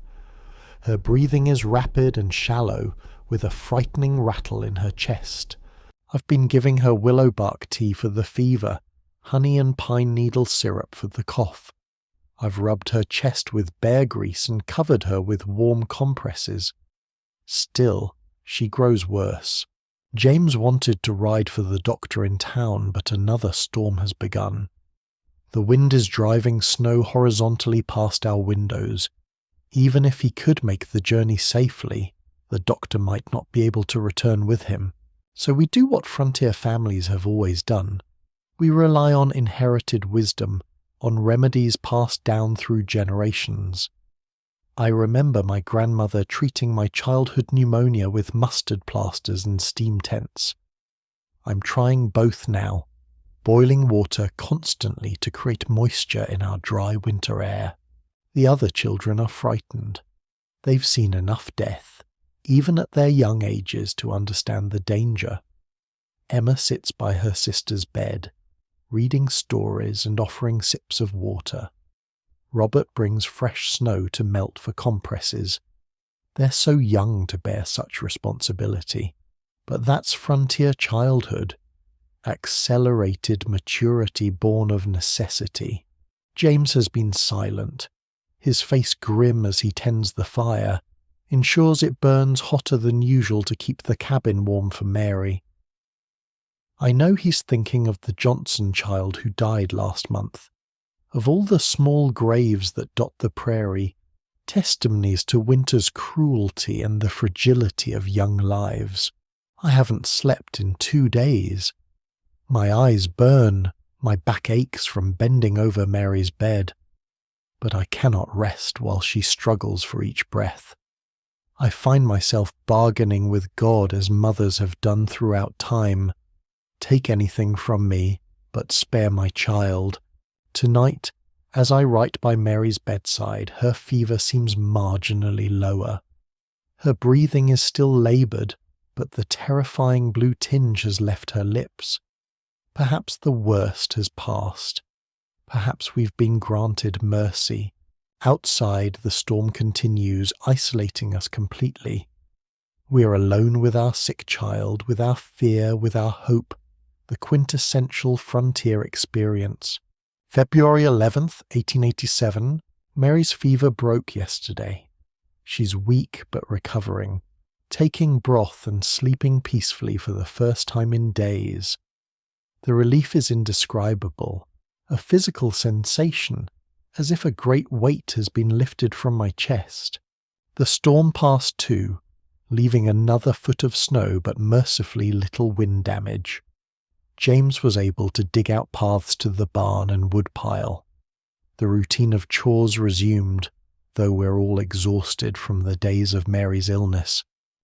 Her breathing is rapid and shallow, with a frightening rattle in her chest. I've been giving her willow bark tea for the fever, honey and pine needle syrup for the cough. I've rubbed her chest with bear grease and covered her with warm compresses. Still, she grows worse. James wanted to ride for the doctor in town, but another storm has begun. The wind is driving snow horizontally past our windows. Even if he could make the journey safely, the doctor might not be able to return with him. So we do what frontier families have always done. We rely on inherited wisdom, on remedies passed down through generations. I remember my grandmother treating my childhood pneumonia with mustard plasters and steam tents. I'm trying both now, boiling water constantly to create moisture in our dry winter air. The other children are frightened. They've seen enough death, even at their young ages, to understand the danger. Emma sits by her sister's bed, reading stories and offering sips of water. Robert brings fresh snow to melt for compresses. They're so young to bear such responsibility. But that's frontier childhood, accelerated maturity born of necessity. James has been silent, his face grim as he tends the fire, ensures it burns hotter than usual to keep the cabin warm for Mary. I know he's thinking of the Johnson child who died last month. Of all the small graves that dot the prairie, testimonies to winter's cruelty and the fragility of young lives. I haven't slept in 2 days. My eyes burn, my back aches from bending over Mary's bed. But I cannot rest while she struggles for each breath. I find myself bargaining with God as mothers have done throughout time. Take anything from me, but spare my child. Tonight, as I write by Mary's bedside, her fever seems marginally lower. Her breathing is still laboured, but the terrifying blue tinge has left her lips. Perhaps the worst has passed. Perhaps we've been granted mercy. Outside, the storm continues, isolating us completely. We are alone with our sick child, with our fear, with our hope, the quintessential frontier experience. February 11th, 1887, Mary's fever broke yesterday. She's weak but recovering, taking broth and sleeping peacefully for the first time in days. The relief is indescribable, a physical sensation, as if a great weight has been lifted from my chest. The storm passed too, leaving another foot of snow but mercifully little wind damage. James was able to dig out paths to the barn and woodpile. The routine of chores resumed, though we're all exhausted from the days of Mary's illness.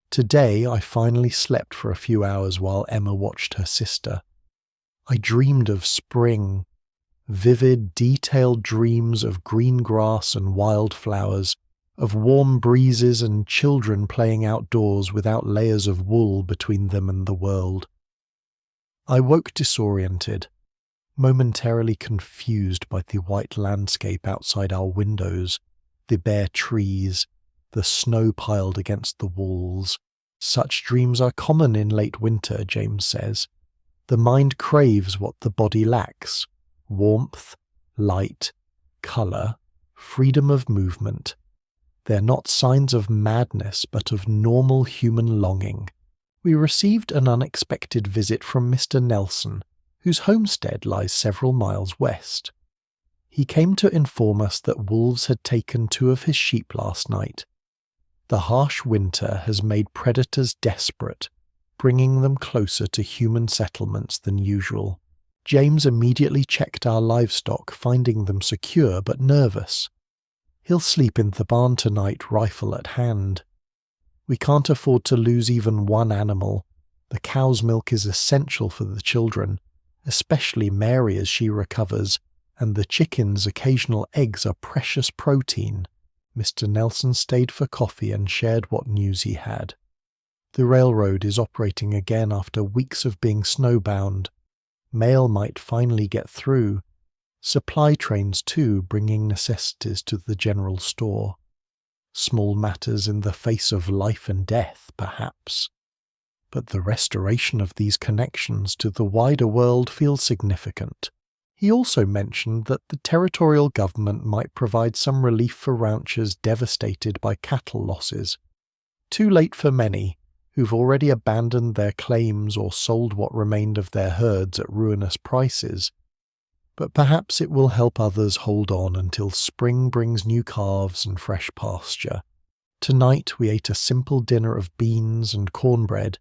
Today I finally slept for a few hours while Emma watched her sister. I dreamed of spring, vivid, detailed dreams of green grass and wildflowers, of warm breezes and children playing outdoors without layers of wool between them and the world. I woke disoriented, momentarily confused by the white landscape outside our windows, the bare trees, the snow piled against the walls. Such dreams are common in late winter, James says. The mind craves what the body lacks: warmth, light, colour, freedom of movement. They're not signs of madness, but of normal human longing. We received an unexpected visit from Mr. Nelson, whose homestead lies several miles west. He came to inform us that wolves had taken 2 of his sheep last night. The harsh winter has made predators desperate, bringing them closer to human settlements than usual. James immediately checked our livestock, finding them secure but nervous. He'll sleep in the barn tonight, rifle at hand. We can't afford to lose even one animal. The cow's milk is essential for the children, especially Mary as she recovers, and the chicken's occasional eggs are precious protein. Mr. Nelson stayed for coffee and shared what news he had. The railroad is operating again after weeks of being snowbound. Mail might finally get through. Supply trains too, bringing necessities to the general store. Small matters in the face of life and death, perhaps. But the restoration of these connections to the wider world feels significant. He also mentioned that the territorial government might provide some relief for ranchers devastated by cattle losses. Too late for many, who've already abandoned their claims or sold what remained of their herds at ruinous prices. but perhaps it will help others hold on until spring brings new calves and fresh pasture. Tonight we ate a simple dinner of beans and cornbread,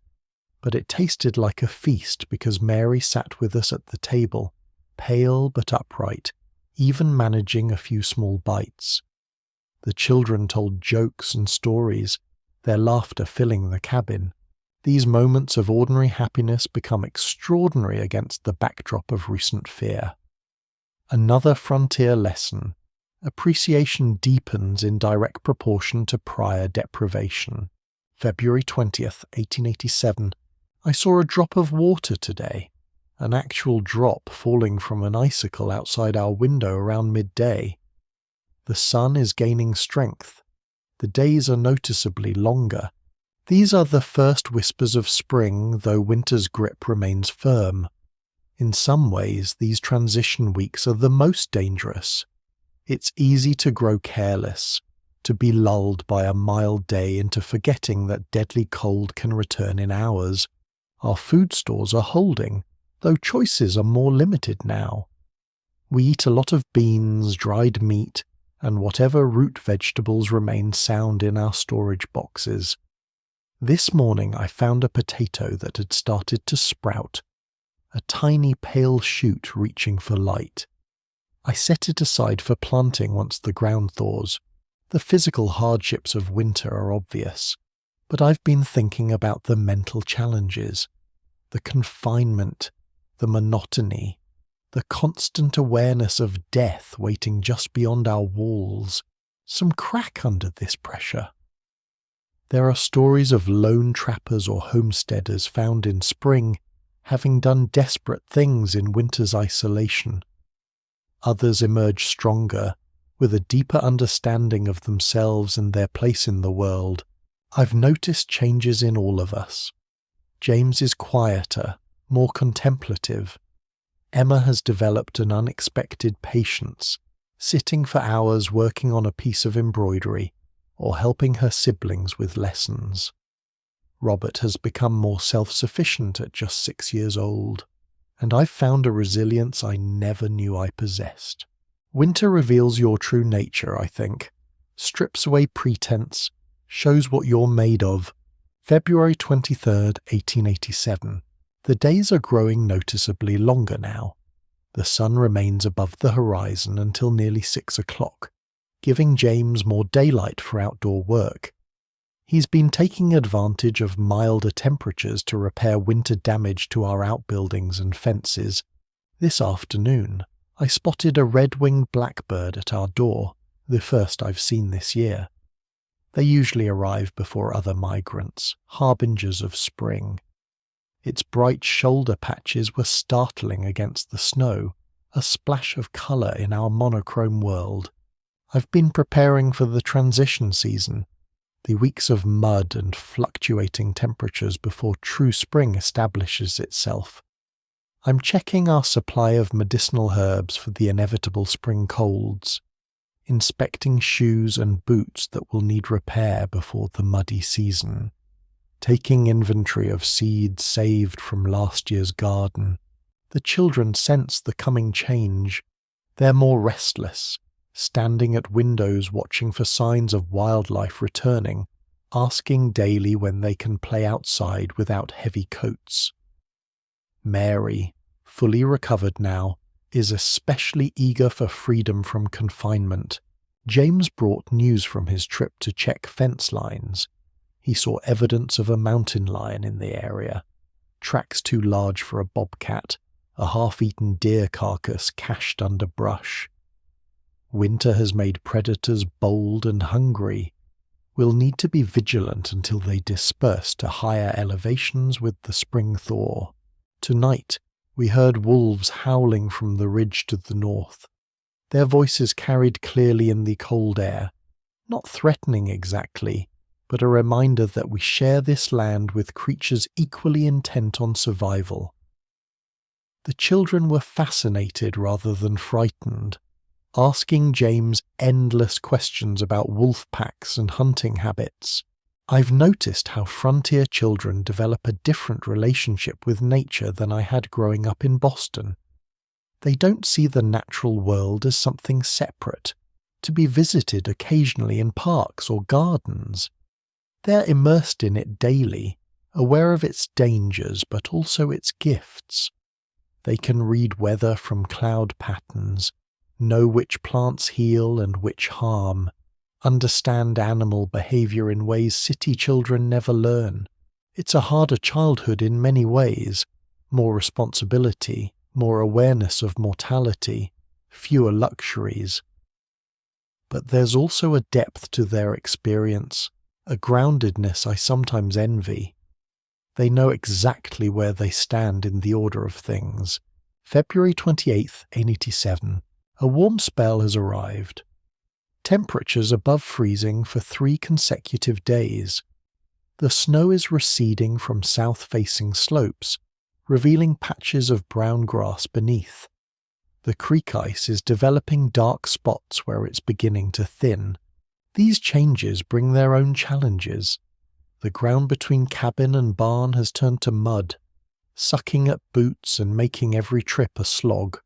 but it tasted like a feast because Mary sat with us at the table, pale but upright, even managing a few small bites. The children told jokes and stories, their laughter filling the cabin. These moments of ordinary happiness become extraordinary against the backdrop of recent fear. Another frontier lesson. Appreciation deepens in direct proportion to prior deprivation. February 20th, 1887. I saw a drop of water today, an actual drop falling from an icicle outside our window around midday. The sun is gaining strength. The days are noticeably longer. These are the first whispers of spring, though winter's grip remains firm. In some ways, these transition weeks are the most dangerous. It's easy to grow careless, to be lulled by a mild day into forgetting that deadly cold can return in hours. Our food stores are holding, though choices are more limited now. We eat a lot of beans, dried meat, and whatever root vegetables remain sound in our storage boxes. This morning I found a potato that had started to sprout, a tiny pale shoot reaching for light. I set it aside for planting once the ground thaws. The physical hardships of winter are obvious, but I've been thinking about the mental challenges, the confinement, the monotony, the constant awareness of death waiting just beyond our walls. Some crack under this pressure. There are stories of lone trappers or homesteaders found in spring, having done desperate things in winter's isolation. Others emerge stronger, with a deeper understanding of themselves and their place in the world. I've noticed changes in all of us. James is quieter, more contemplative. Emma has developed an unexpected patience, sitting for hours working on a piece of embroidery, or helping her siblings with lessons. Robert has become more self-sufficient at just 6 years old, and I've found a resilience I never knew I possessed. Winter reveals your true nature, I think, strips away pretense, shows what you're made of. February 23rd, 1887. The days are growing noticeably longer now. The sun remains above the horizon until nearly 6 o'clock, giving James more daylight for outdoor work. He's been taking advantage of milder temperatures to repair winter damage to our outbuildings and fences. This afternoon, I spotted a red-winged blackbird at our door, the first I've seen this year. They usually arrive before other migrants, harbingers of spring. Its bright shoulder patches were startling against the snow, a splash of colour in our monochrome world. I've been preparing for the transition season, the weeks of mud and fluctuating temperatures before true spring establishes itself. I'm checking our supply of medicinal herbs for the inevitable spring colds, inspecting shoes and boots that will need repair before the muddy season, taking inventory of seeds saved from last year's garden. The children sense the coming change. They're more restless, standing at windows watching for signs of wildlife returning, asking daily when they can play outside without heavy coats. Mary, fully recovered now, is especially eager for freedom from confinement. James brought news from his trip to check fence lines. He saw evidence of a mountain lion in the area, tracks too large for a bobcat, a half-eaten deer carcass cached under brush. Winter has made predators bold and hungry. We'll need to be vigilant until they disperse to higher elevations with the spring thaw. Tonight, we heard wolves howling from the ridge to the north, their voices carried clearly in the cold air, not threatening exactly, but a reminder that we share this land with creatures equally intent on survival. The children were fascinated rather than frightened, asking James endless questions about wolf packs and hunting habits. I've noticed how frontier children develop a different relationship with nature than I had growing up in Boston. They don't see the natural world as something separate, to be visited occasionally in parks or gardens. They're immersed in it daily, aware of its dangers but also its gifts. They can read weather from cloud patterns, know which plants heal and which harm, understand animal behavior in ways city children never learn. It's a harder childhood in many ways, more responsibility, more awareness of mortality, fewer luxuries. But there's also a depth to their experience, a groundedness I sometimes envy. They know exactly where they stand in the order of things. February 28th, 1887. A warm spell has arrived. Temperatures above freezing for 3 consecutive days. The snow is receding from south-facing slopes, revealing patches of brown grass beneath. The creek ice is developing dark spots where it's beginning to thin. These changes bring their own challenges. The ground between cabin and barn has turned to mud, sucking at boots and making every trip a slog.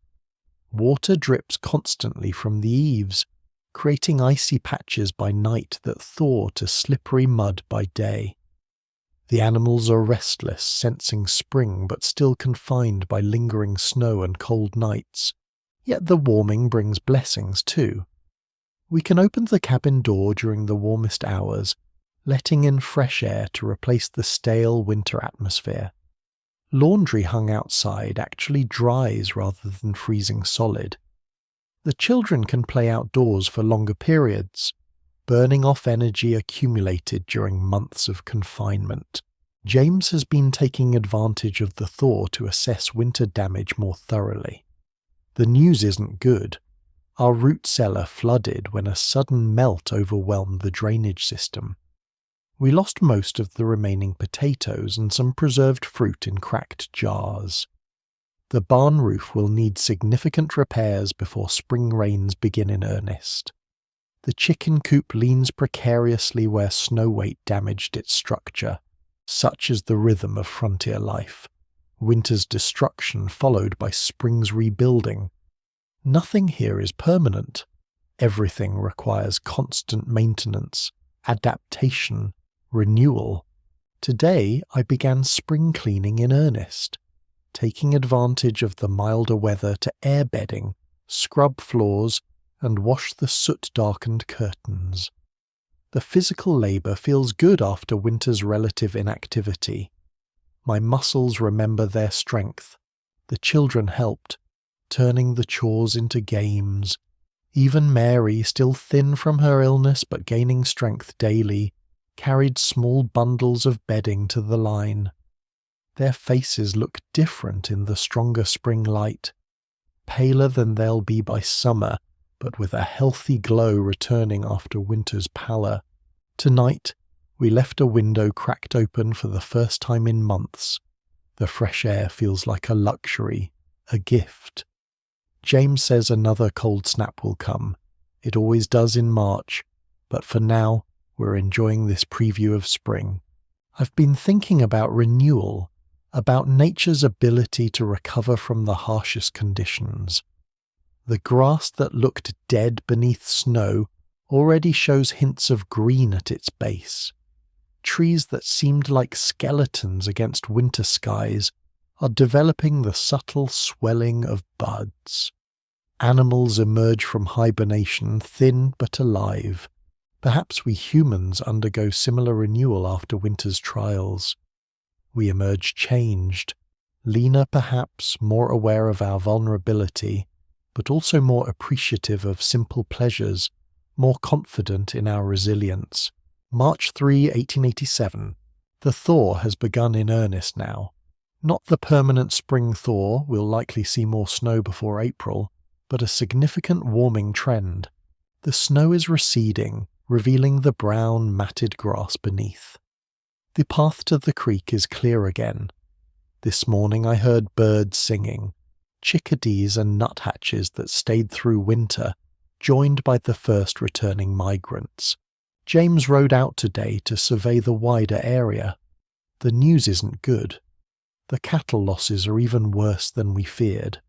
Water drips constantly from the eaves, creating icy patches by night that thaw to slippery mud by day. The animals are restless, sensing spring but still confined by lingering snow and cold nights. Yet the warming brings blessings too. We can open the cabin door during the warmest hours, letting in fresh air to replace the stale winter atmosphere. Laundry hung outside actually dries rather than freezing solid. The children can play outdoors for longer periods, burning off energy accumulated during months of confinement. James has been taking advantage of the thaw to assess winter damage more thoroughly. The news isn't good. Our root cellar flooded when a sudden melt overwhelmed the drainage system. We lost most of the remaining potatoes and some preserved fruit in cracked jars. The barn roof will need significant repairs before spring rains begin in earnest. The chicken coop leans precariously where snow weight damaged its structure. Such is the rhythm of frontier life. Winter's destruction followed by spring's rebuilding. Nothing here is permanent. Everything requires constant maintenance, adaptation, renewal. Today I began spring cleaning in earnest, taking advantage of the milder weather to air bedding, scrub floors, and wash the soot-darkened curtains. The physical labour feels good after winter's relative inactivity. My muscles remember their strength. The children helped, turning the chores into games. Even Mary, still thin from her illness but gaining strength daily, carried small bundles of bedding to the line. Their faces look different in the stronger spring light, paler than they'll be by summer, but with a healthy glow returning after winter's pallor. Tonight, we left a window cracked open for the first time in months. The fresh air feels like a luxury, a gift. James says another cold snap will come. It always does in March, but for now, we're enjoying this preview of spring. I've been thinking about renewal, about nature's ability to recover from the harshest conditions. The grass that looked dead beneath snow already shows hints of green at its base. Trees that seemed like skeletons against winter skies are developing the subtle swelling of buds. Animals emerge from hibernation thin but alive. Perhaps we humans undergo similar renewal after winter's trials. We emerge changed, leaner perhaps, more aware of our vulnerability, but also more appreciative of simple pleasures, more confident in our resilience. March 3, 1887. The thaw has begun in earnest now. Not the permanent spring thaw, we'll likely see more snow before April, but a significant warming trend. The snow is receding, revealing the brown, matted grass beneath. The path to the creek is clear again. This morning I heard birds singing, chickadees and nuthatches that stayed through winter, joined by the first returning migrants. James rode out today to survey the wider area. The news isn't good. The cattle losses are even worse than we feared.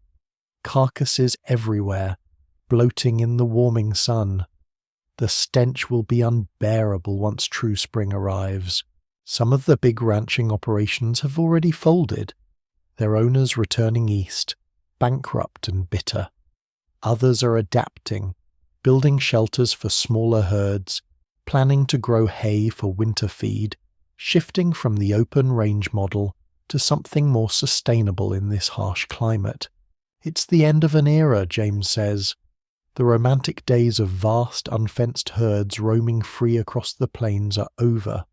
carcasses everywhere, bloating in the warming sun. The stench will be unbearable once true spring arrives. Some of the big ranching operations have already folded, their owners returning east, bankrupt and bitter. Others are adapting, building shelters for smaller herds, planning to grow hay for winter feed, shifting from the open range model to something more sustainable in this harsh climate. It's the end of an era, James says. The romantic days of vast unfenced herds roaming free across the plains are over.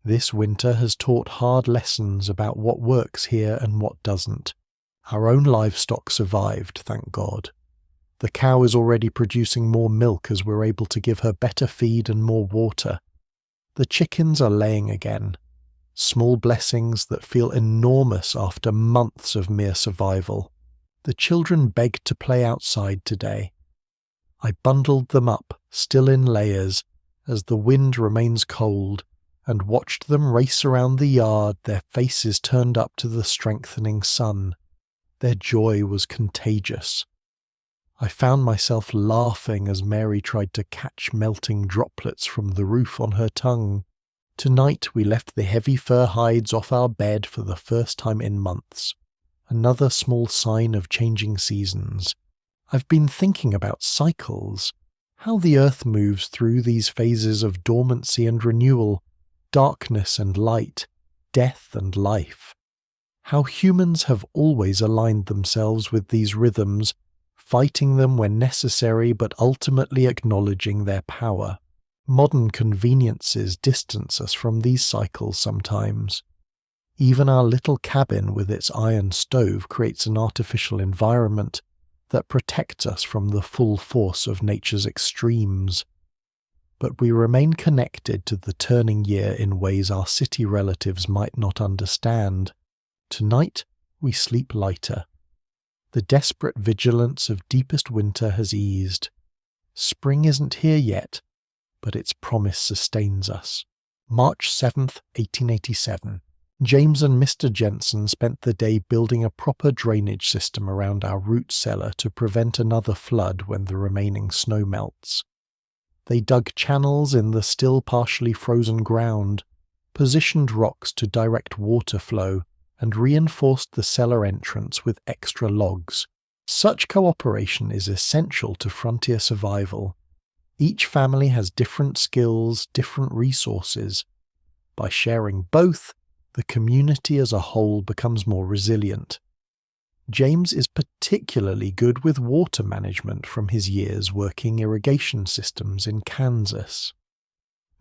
This winter has taught hard lessons about what works here and what doesn't. Our own livestock survived, thank God. The cow is already producing more milk as we're able to give her better feed and more water. The chickens are laying again. Small blessings that feel enormous after months of mere survival. The children begged to play outside today. I bundled them up, still in layers, as the wind remains cold, and watched them race around the yard, their faces turned up to the strengthening sun. Their joy was contagious. I found myself laughing as Mary tried to catch melting droplets from the roof on her tongue. Tonight we left the heavy fur hides off our bed for the first time in months. Another small sign of changing seasons. I've been thinking about cycles, how the earth moves through these phases of dormancy and renewal, darkness and light, death and life. How humans have always aligned themselves with these rhythms, fighting them when necessary but ultimately acknowledging their power. Modern conveniences distance us from these cycles sometimes. Even our little cabin with its iron stove creates an artificial environment that protects us from the full force of nature's extremes. But we remain connected to the turning year in ways our city relatives might not understand. Tonight, we sleep lighter. The desperate vigilance of deepest winter has eased. Spring isn't here yet, but its promise sustains us. March 7th, 1887. James and Mr. Jensen spent the day building a proper drainage system around our root cellar to prevent another flood when the remaining snow melts. They dug channels in the still partially frozen ground, positioned rocks to direct water flow, and reinforced the cellar entrance with extra logs. Such cooperation is essential to frontier survival. Each family has different skills, different resources. By sharing both, the community as a whole becomes more resilient. James is particularly good with water management from his years working irrigation systems in Kansas.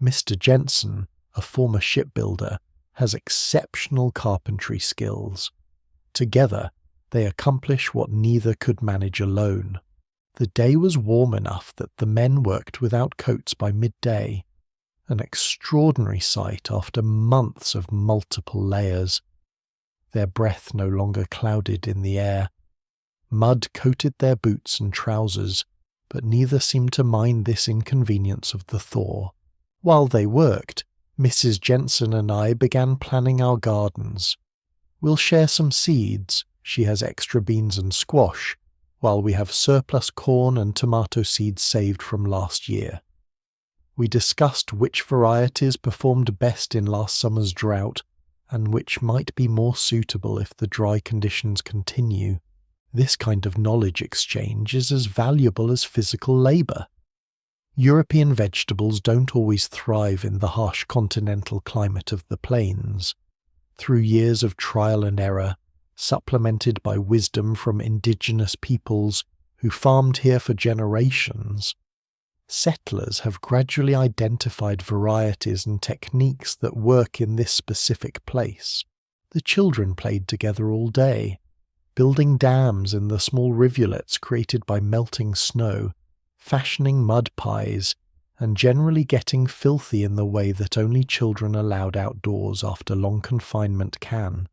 Mr. Jensen, a former shipbuilder, has exceptional carpentry skills. Together, they accomplish what neither could manage alone. The day was warm enough that the men worked without coats by midday. An extraordinary sight after months of multiple layers. Their breath no longer clouded in the air. Mud coated their boots and trousers, but neither seemed to mind this inconvenience of the thaw. While they worked, Mrs. Jensen and I began planning our gardens. We'll share some seeds. She has extra beans and squash, while we have surplus corn and tomato seeds saved from last year. We discussed which varieties performed best in last summer's drought and which might be more suitable if the dry conditions continue. This kind of knowledge exchange is as valuable as physical labour. European vegetables don't always thrive in the harsh continental climate of the plains. Through years of trial and error, supplemented by wisdom from indigenous peoples who farmed here for generations, settlers have gradually identified varieties and techniques that work in this specific place. The children played together all day, building dams in the small rivulets created by melting snow, fashioning mud pies, and generally getting filthy in the way that only children allowed outdoors after long confinement can.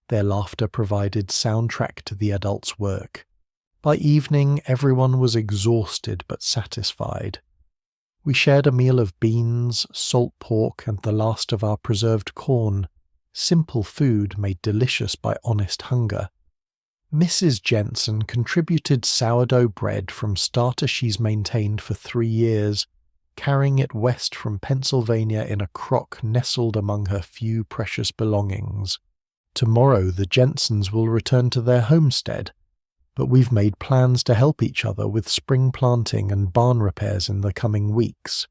Their laughter provided soundtrack to the adults' work. By evening, everyone was exhausted but satisfied. We shared a meal of beans, salt pork, and the last of our preserved corn, simple food made delicious by honest hunger. Mrs. Jensen contributed sourdough bread from starter she's maintained for 3 years, carrying it west from Pennsylvania in a crock nestled among her few precious belongings. Tomorrow the Jensens will return to their homestead, but we've made plans to help each other with spring planting and barn repairs in the coming weeks.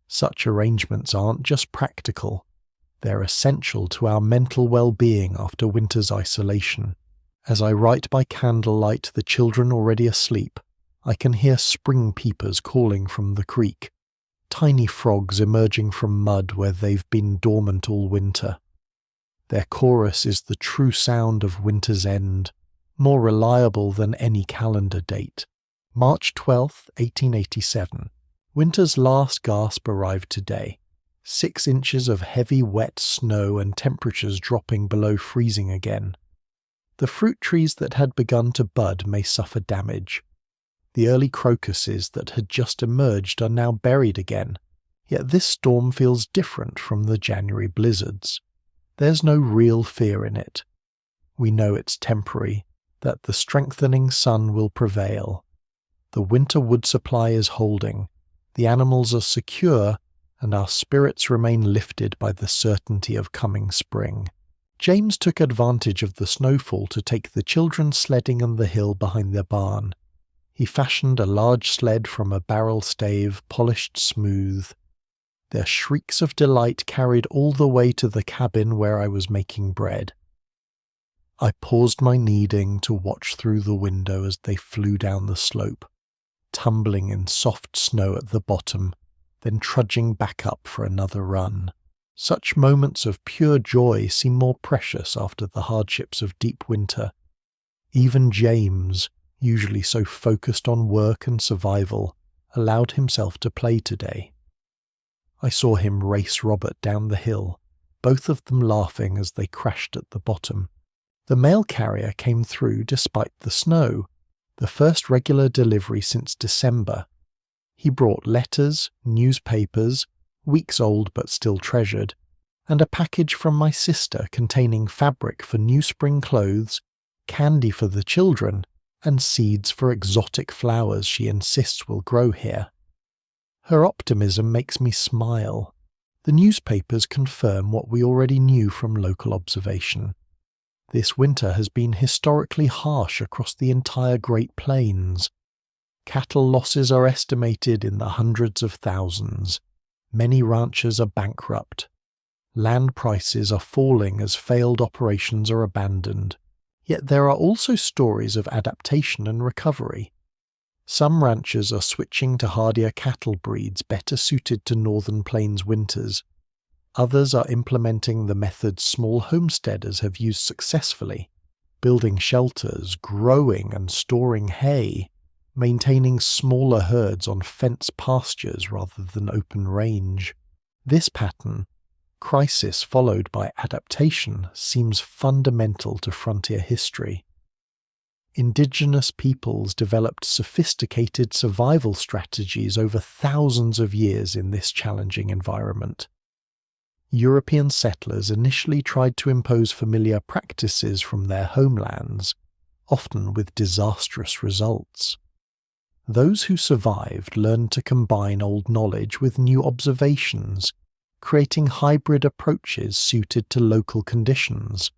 Such arrangements aren't just practical, they're essential to our mental well-being after winter's isolation. As I write by candlelight, the children already asleep, I can hear spring peepers calling from the creek, tiny frogs emerging from mud where they've been dormant all winter. Their chorus is the true sound of winter's end, more reliable than any calendar date. March 12, 1887. Winter's last gasp arrived today. 6 inches of heavy wet snow and temperatures dropping below freezing again. The fruit trees that had begun to bud may suffer damage. The early crocuses that had just emerged are now buried again, yet this storm feels different from the January blizzards. There's no real fear in it. We know it's temporary, that the strengthening sun will prevail. The winter wood supply is holding, the animals are secure, and our spirits remain lifted by the certainty of coming spring. James took advantage of the snowfall to take the children sledding on the hill behind their barn. He fashioned a large sled from a barrel stave, polished smooth. Their shrieks of delight carried all the way to the cabin where I was making bread. I paused my kneading to watch through the window as they flew down the slope, tumbling in soft snow at the bottom, then trudging back up for another run. Such moments of pure joy seem more precious after the hardships of deep winter. Even James, usually so focused on work and survival, allowed himself to play today. I saw him race Robert down the hill, both of them laughing as they crashed at the bottom. The mail carrier came through despite the snow, the first regular delivery since December. He brought letters, newspapers, weeks old but still treasured, and a package from my sister containing fabric for new spring clothes, candy for the children, and seeds for exotic flowers she insists will grow here. Her optimism makes me smile. The newspapers confirm what we already knew from local observation. This winter has been historically harsh across the entire Great Plains. Cattle losses are estimated in the hundreds of thousands. Many ranchers are bankrupt. Land prices are falling as failed operations are abandoned. Yet there are also stories of adaptation and recovery. Some ranchers are switching to hardier cattle breeds better suited to northern plains winters. Others are implementing the methods small homesteaders have used successfully, building shelters, growing and storing hay, maintaining smaller herds on fenced pastures rather than open range. This pattern, crisis followed by adaptation, seems fundamental to frontier history. Indigenous peoples developed sophisticated survival strategies over thousands of years in this challenging environment. European settlers initially tried to impose familiar practices from their homelands, often with disastrous results. Those who survived learned to combine old knowledge with new observations, creating hybrid approaches suited to local conditions.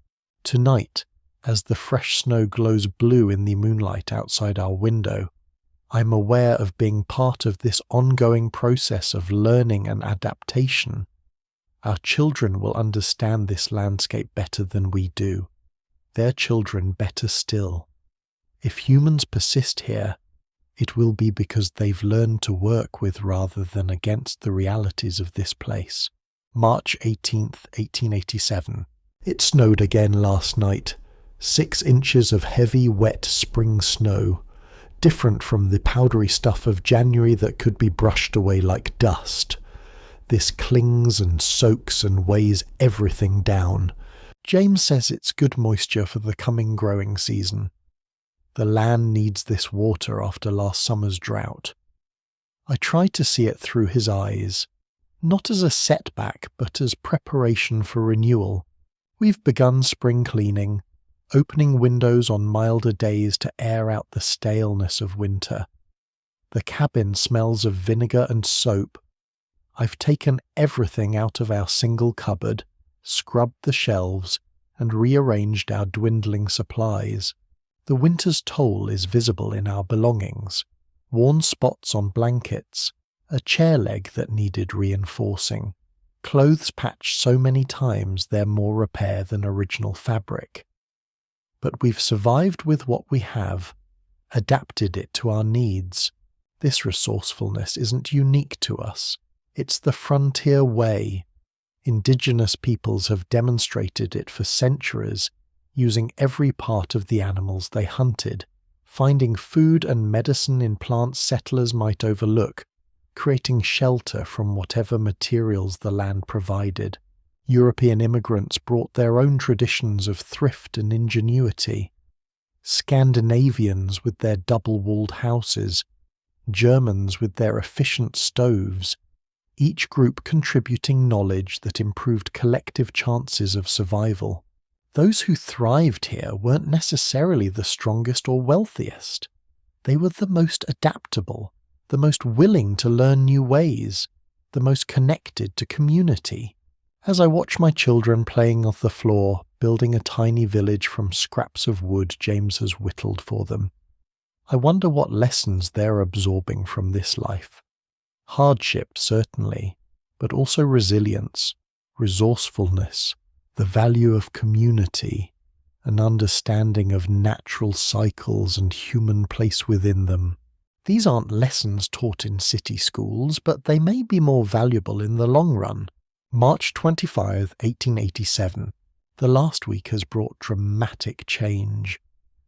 Tonight, as the fresh snow glows blue in the moonlight outside our window, I'm aware of being part of this ongoing process of learning and adaptation. Our children will understand this landscape better than we do. Their children better still. If humans persist here, it will be because they've learned to work with rather than against the realities of this place. March 18th, 1887. It snowed again last night. 6 inches of heavy, wet spring snow, different from the powdery stuff of January that could be brushed away like dust. This clings and soaks and weighs everything down. James says it's good moisture for the coming growing season. The land needs this water after last summer's drought. I try to see it through his eyes, not as a setback but as preparation for renewal. We've begun spring cleaning. opening windows on milder days to air out the staleness of winter. The cabin smells of vinegar and soap. I've taken everything out of our single cupboard, scrubbed the shelves, and rearranged our dwindling supplies. The winter's toll is visible in our belongings. Worn spots on blankets, a chair leg that needed reinforcing, clothes patched so many times they're more repair than original fabric. But we've survived with what we have, adapted it to our needs. This resourcefulness isn't unique to us. It's the frontier way. Indigenous peoples have demonstrated it for centuries, using every part of the animals they hunted, finding food and medicine in plants settlers might overlook, creating shelter from whatever materials the land provided. European immigrants brought their own traditions of thrift and ingenuity. Scandinavians with their double-walled houses, Germans with their efficient stoves, each group contributing knowledge that improved collective chances of survival. Those who thrived here weren't necessarily the strongest or wealthiest. They were the most adaptable, the most willing to learn new ways, the most connected to community. As I watch my children playing off the floor, building a tiny village from scraps of wood James has whittled for them, I wonder what lessons they're absorbing from this life. Hardship, certainly, but also resilience, resourcefulness, the value of community, an understanding of natural cycles and human place within them. These aren't lessons taught in city schools, but they may be more valuable in the long run. March 25, 1887. The last week has brought dramatic change.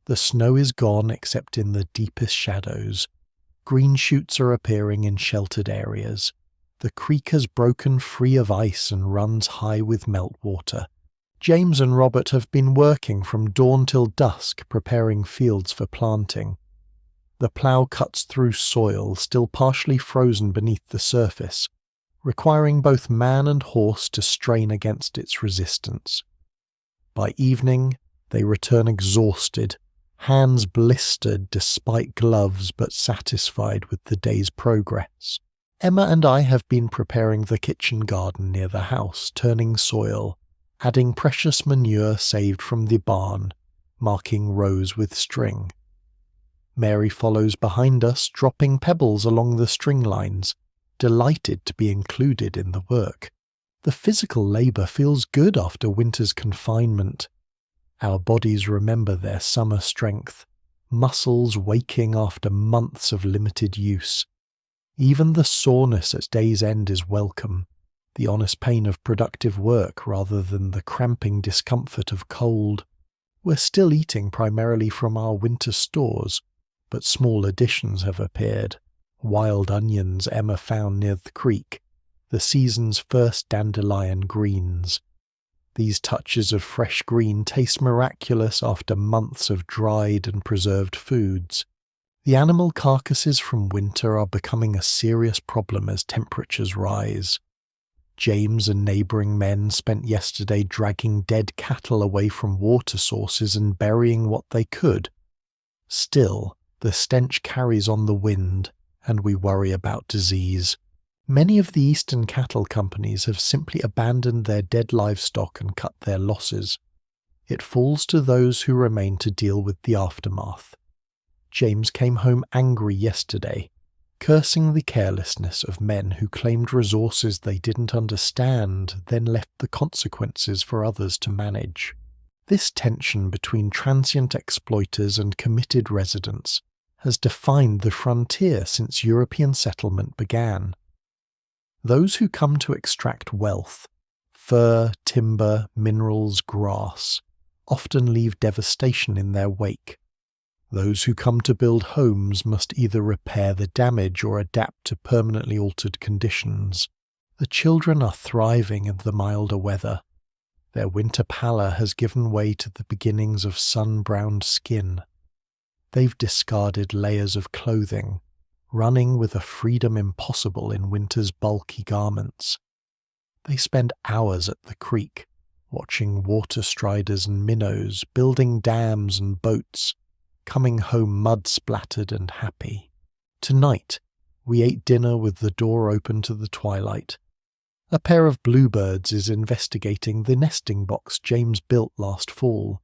The snow is gone except in the deepest shadows. Green shoots are appearing in sheltered areas. The creek has broken free of ice and runs high with meltwater. James and Robert have been working from dawn till dusk preparing fields for planting. The plough cuts through soil still partially frozen beneath the surface, requiring both man and horse to strain against its resistance. By evening, they return exhausted, hands blistered despite gloves but satisfied with the day's progress. Emma and I have been preparing the kitchen garden near the house, turning soil, adding precious manure saved from the barn, marking rows with string. Mary follows behind us, dropping pebbles along the string lines, delighted to be included in the work. The physical labour feels good after winter's confinement. Our bodies remember their summer strength, muscles waking after months of limited use. Even the soreness at day's end is welcome, the honest pain of productive work rather than the cramping discomfort of cold. We're still eating primarily from our winter stores, but small additions have appeared. Wild onions Emma found near the creek, the season's first dandelion greens. These touches of fresh green taste miraculous after months of dried and preserved foods. The animal carcasses from winter are becoming a serious problem as temperatures rise. James and neighbouring men spent yesterday dragging dead cattle away from water sources and burying what they could. Still, the stench carries on the wind, and we worry about disease. Many of the eastern cattle companies have simply abandoned their dead livestock and cut their losses. It falls to those who remain to deal with the aftermath. James came home angry yesterday, cursing the carelessness of men who claimed resources they didn't understand, then left the consequences for others to manage. This tension between transient exploiters and committed residents has defined the frontier since European settlement began. Those who come to extract wealth, fur, timber, minerals, grass, often leave devastation in their wake. Those who come to build homes must either repair the damage or adapt to permanently altered conditions. The children are thriving in the milder weather. Their winter pallor has given way to the beginnings of sun-browned skin. They've discarded layers of clothing, running with a freedom impossible in winter's bulky garments. They spend hours at the creek, watching water striders and minnows, building dams and boats, coming home mud-splattered and happy. Tonight, we ate dinner with the door open to the twilight. A pair of bluebirds is investigating the nesting box James built last fall.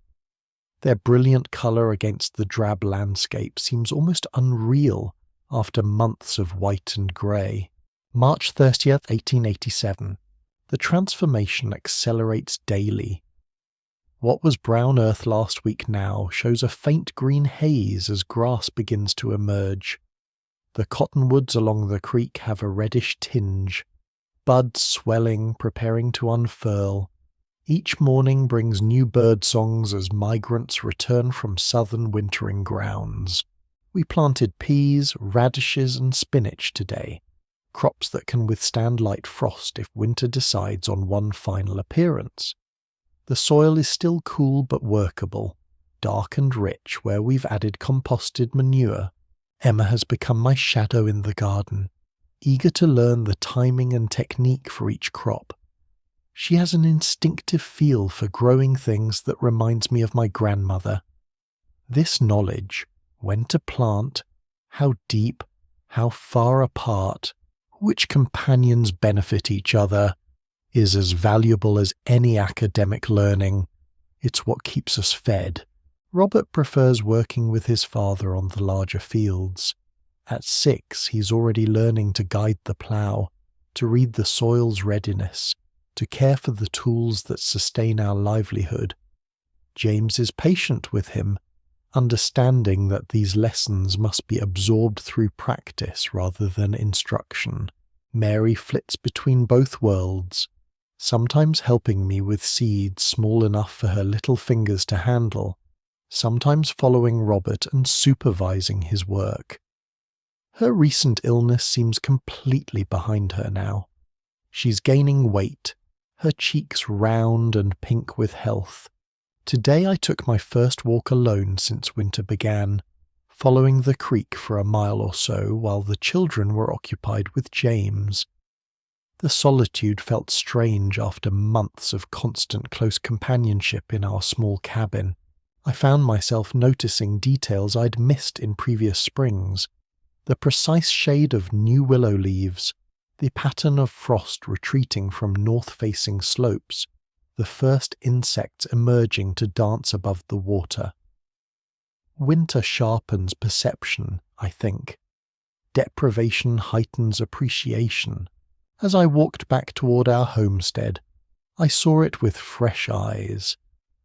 Their brilliant colour against the drab landscape seems almost unreal after months of white and grey. March 30th, 1887. The transformation accelerates daily. What was brown earth last week now shows a faint green haze as grass begins to emerge. The cottonwoods along the creek have a reddish tinge, buds swelling, preparing to unfurl. Each morning brings new bird songs as migrants return from southern wintering grounds. We planted peas, radishes and spinach today, crops that can withstand light frost if winter decides on one final appearance. The soil is still cool but workable, dark and rich where we've added composted manure. Emma has become my shadow in the garden, eager to learn the timing and technique for each crop. She has an instinctive feel for growing things that reminds me of my grandmother. This knowledge, when to plant, how deep, how far apart, which companions benefit each other, is as valuable as any academic learning. It's what keeps us fed. Robert prefers working with his father on the larger fields. At 6, he's already learning to guide the plough, to read the soil's readiness, to care for the tools that sustain our livelihood. James is patient with him, understanding that these lessons must be absorbed through practice rather than instruction. Mary flits between both worlds, sometimes helping me with seeds small enough for her little fingers to handle, sometimes following Robert and supervising his work. Her recent illness seems completely behind her now. She's gaining weight, her cheeks round and pink with health. Today I took my first walk alone since winter began, following the creek for a mile or so while the children were occupied with James. The solitude felt strange after months of constant close companionship in our small cabin. I found myself noticing details I'd missed in previous springs. The precise shade of new willow leaves, the pattern of frost retreating from north-facing slopes, the first insects emerging to dance above the water. Winter sharpens perception, I think. Deprivation heightens appreciation. As I walked back toward our homestead, I saw it with fresh eyes.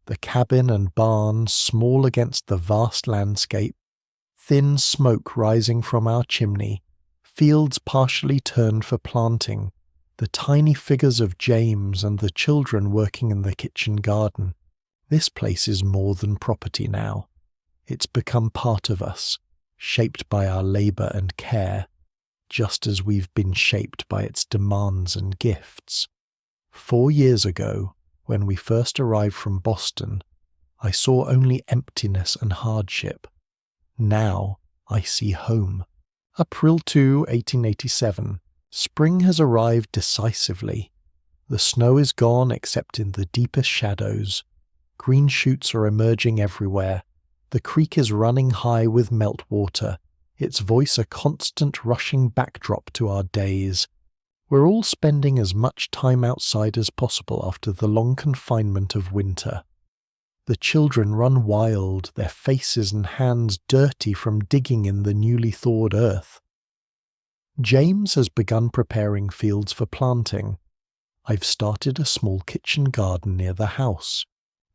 The cabin and barn small against the vast landscape, thin smoke rising from our chimney, fields partially turned for planting, the tiny figures of James and the children working in the kitchen garden. This place is more than property now. It's become part of us, shaped by our labour and care, just as we've been shaped by its demands and gifts. 4 years ago, when we first arrived from Boston, I saw only emptiness and hardship. Now I see home. April 2, 1887. Spring has arrived decisively. The snow is gone except in the deepest shadows. Green shoots are emerging everywhere. The creek is running high with meltwater, its voice a constant rushing backdrop to our days. We're all spending as much time outside as possible after the long confinement of winter. The children run wild, their faces and hands dirty from digging in the newly thawed earth. James has begun preparing fields for planting. I've started a small kitchen garden near the house.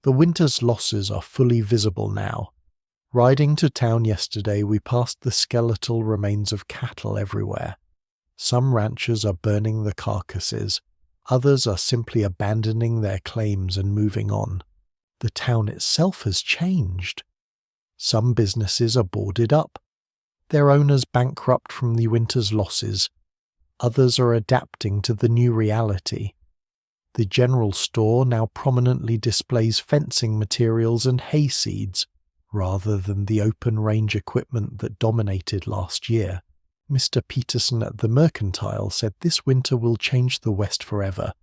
The winter's losses are fully visible now. Riding to town yesterday, we passed the skeletal remains of cattle everywhere. Some ranchers are burning the carcasses, others are simply abandoning their claims and moving on. The town itself has changed. Some businesses are boarded up, their owners bankrupt from the winter's losses. Others are adapting to the new reality. The general store now prominently displays fencing materials and hay seeds, rather than the open-range equipment that dominated last year. Mr. Peterson at the Mercantile said this winter will change the West forever.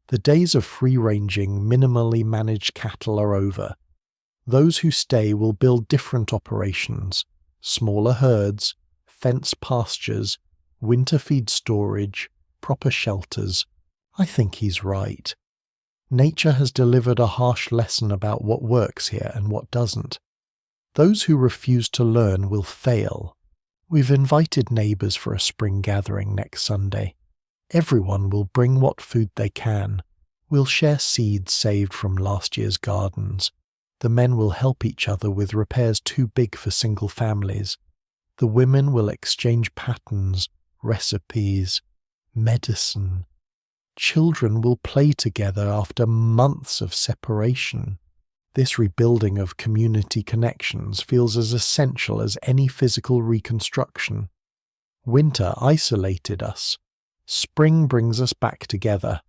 The days of free-ranging, minimally managed cattle are over. Those who stay will build different operations, smaller herds, fenced pastures, winter feed storage, proper shelters. I think he's right. Nature has delivered a harsh lesson about what works here and what doesn't. Those who refuse to learn will fail. We've invited neighbours for a spring gathering next Sunday. Everyone will bring what food they can. We'll share seeds saved from last year's gardens. The men will help each other with repairs too big for single families. The women will exchange patterns, recipes, medicine. Children will play together after months of separation. This rebuilding of community connections feels as essential as any physical reconstruction. Winter isolated us. Spring brings us back together.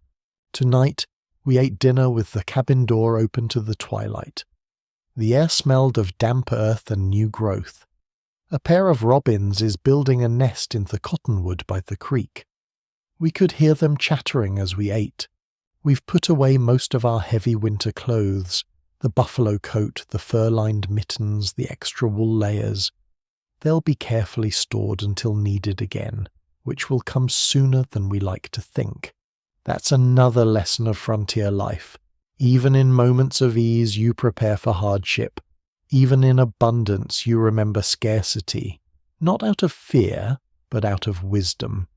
Tonight, we ate dinner with the cabin door open to the twilight. The air smelled of damp earth and new growth. A pair of robins is building a nest in the cottonwood by the creek. We could hear them chattering as we ate. We've put away most of our heavy winter clothes, the buffalo coat, the fur-lined mittens, the extra wool layers. They'll be carefully stored until needed again, which will come sooner than we like to think. That's another lesson of frontier life. Even in moments of ease, you prepare for hardship. Even in abundance, you remember scarcity, not out of fear, but out of wisdom.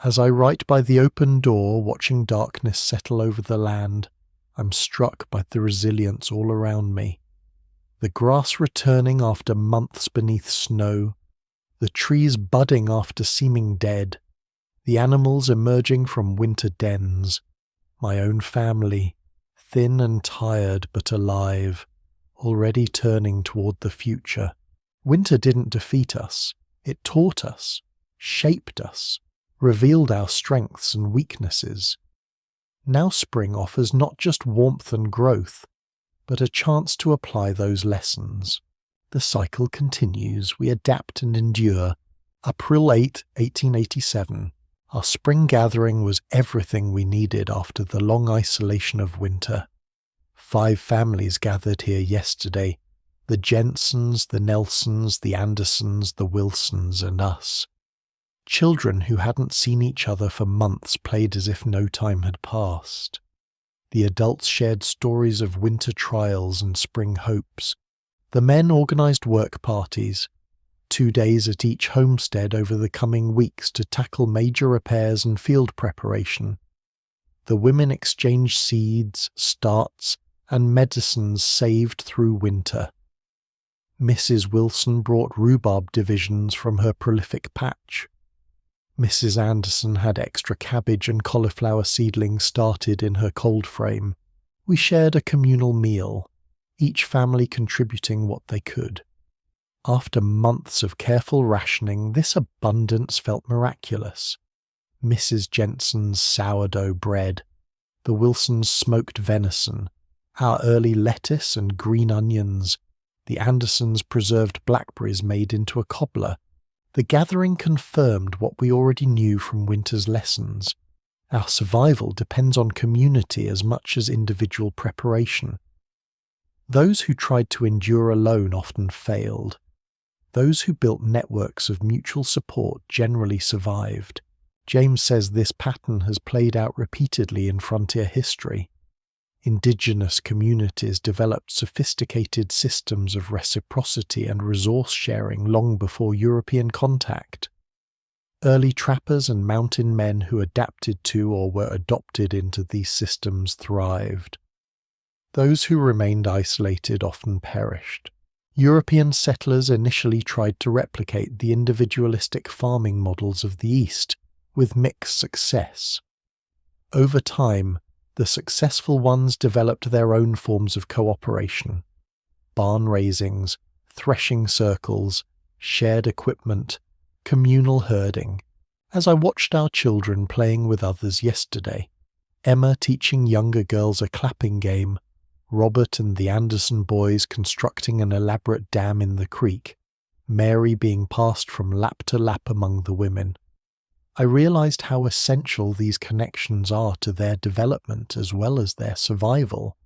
As I write by the open door, watching darkness settle over the land, I'm struck by the resilience all around me. The grass returning after months beneath snow, the trees budding after seeming dead, the animals emerging from winter dens, my own family, thin and tired but alive, already turning toward the future. Winter didn't defeat us. It taught us, shaped us, revealed our strengths and weaknesses. Now spring offers not just warmth and growth, but a chance to apply those lessons. The cycle continues. We adapt and endure. April 8, 1887. Our spring gathering was everything we needed after the long isolation of winter. 5 families gathered here yesterday. The Jensens, the Nelsons, the Andersons, the Wilsons, and us. Children who hadn't seen each other for months played as if no time had passed. The adults shared stories of winter trials and spring hopes. The men organised work parties, 2 days at each homestead over the coming weeks to tackle major repairs and field preparation. The women exchanged seeds, starts, and medicines saved through winter. Mrs. Wilson brought rhubarb divisions from her prolific patch. Mrs. Anderson had extra cabbage and cauliflower seedlings started in her cold frame. We shared a communal meal, each family contributing what they could. After months of careful rationing, this abundance felt miraculous. Mrs. Jensen's sourdough bread, the Wilsons' smoked venison, our early lettuce and green onions, the Andersons' preserved blackberries made into a cobbler. The gathering confirmed what we already knew from winter's lessons. Our survival depends on community as much as individual preparation. Those who tried to endure alone often failed. Those who built networks of mutual support generally survived. James says this pattern has played out repeatedly in frontier history. Indigenous communities developed sophisticated systems of reciprocity and resource sharing long before European contact. Early trappers and mountain men who adapted to or were adopted into these systems thrived. Those who remained isolated often perished. European settlers initially tried to replicate the individualistic farming models of the East, with mixed success. Over time, the successful ones developed their own forms of cooperation. Barn raisings, threshing circles, shared equipment, communal herding. As I watched our children playing with others yesterday, Emma teaching younger girls a clapping game, Robert and the Anderson boys constructing an elaborate dam in the creek, Mary being passed from lap to lap among the women. I realized how essential these connections are to their development as well as their survival.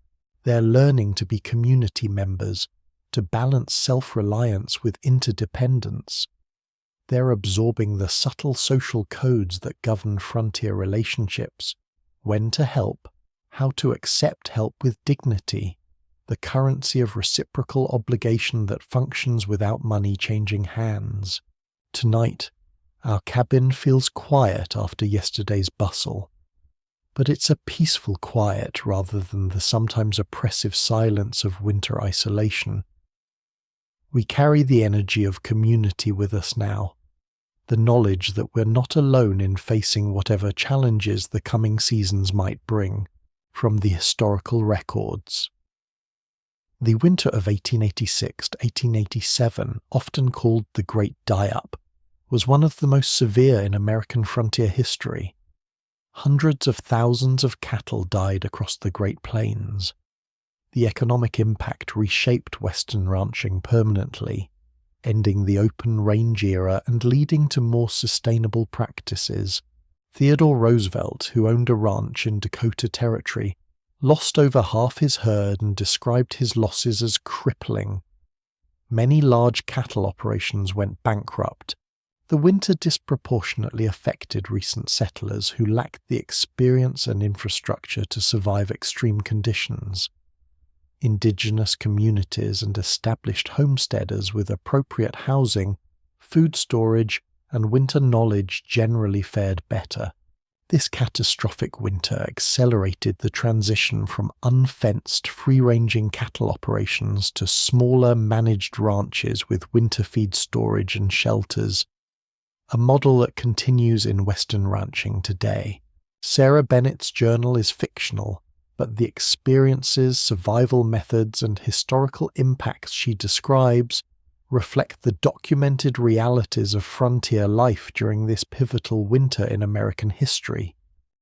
They're learning to be community members, to balance self-reliance with interdependence. They're absorbing the subtle social codes that govern frontier relationships, when to help, how to accept help with dignity, the currency of reciprocal obligation that functions without money changing hands. Tonight, our cabin feels quiet after yesterday's bustle, but it's a peaceful quiet rather than the sometimes oppressive silence of winter isolation. We carry the energy of community with us now, the knowledge that we're not alone in facing whatever challenges the coming seasons might bring from the historical records. The winter of 1886 to 1887, often called the Great Die-Up, was one of the most severe in American frontier history. Hundreds of thousands of cattle died across the Great Plains. The economic impact reshaped Western ranching permanently, ending the open range era and leading to more sustainable practices. Theodore Roosevelt, who owned a ranch in Dakota Territory, lost over half his herd and described his losses as crippling. Many large cattle operations went bankrupt. The winter disproportionately affected recent settlers who lacked the experience and infrastructure to survive extreme conditions. Indigenous communities and established homesteaders with appropriate housing, food storage, and winter knowledge generally fared better. This catastrophic winter accelerated the transition from unfenced, free-ranging cattle operations to smaller, managed ranches with winter feed storage and shelters, a model that continues in Western ranching today. Sarah Bennett's journal is fictional, but the experiences, survival methods, and historical impacts she describes reflect the documented realities of frontier life during this pivotal winter in American history.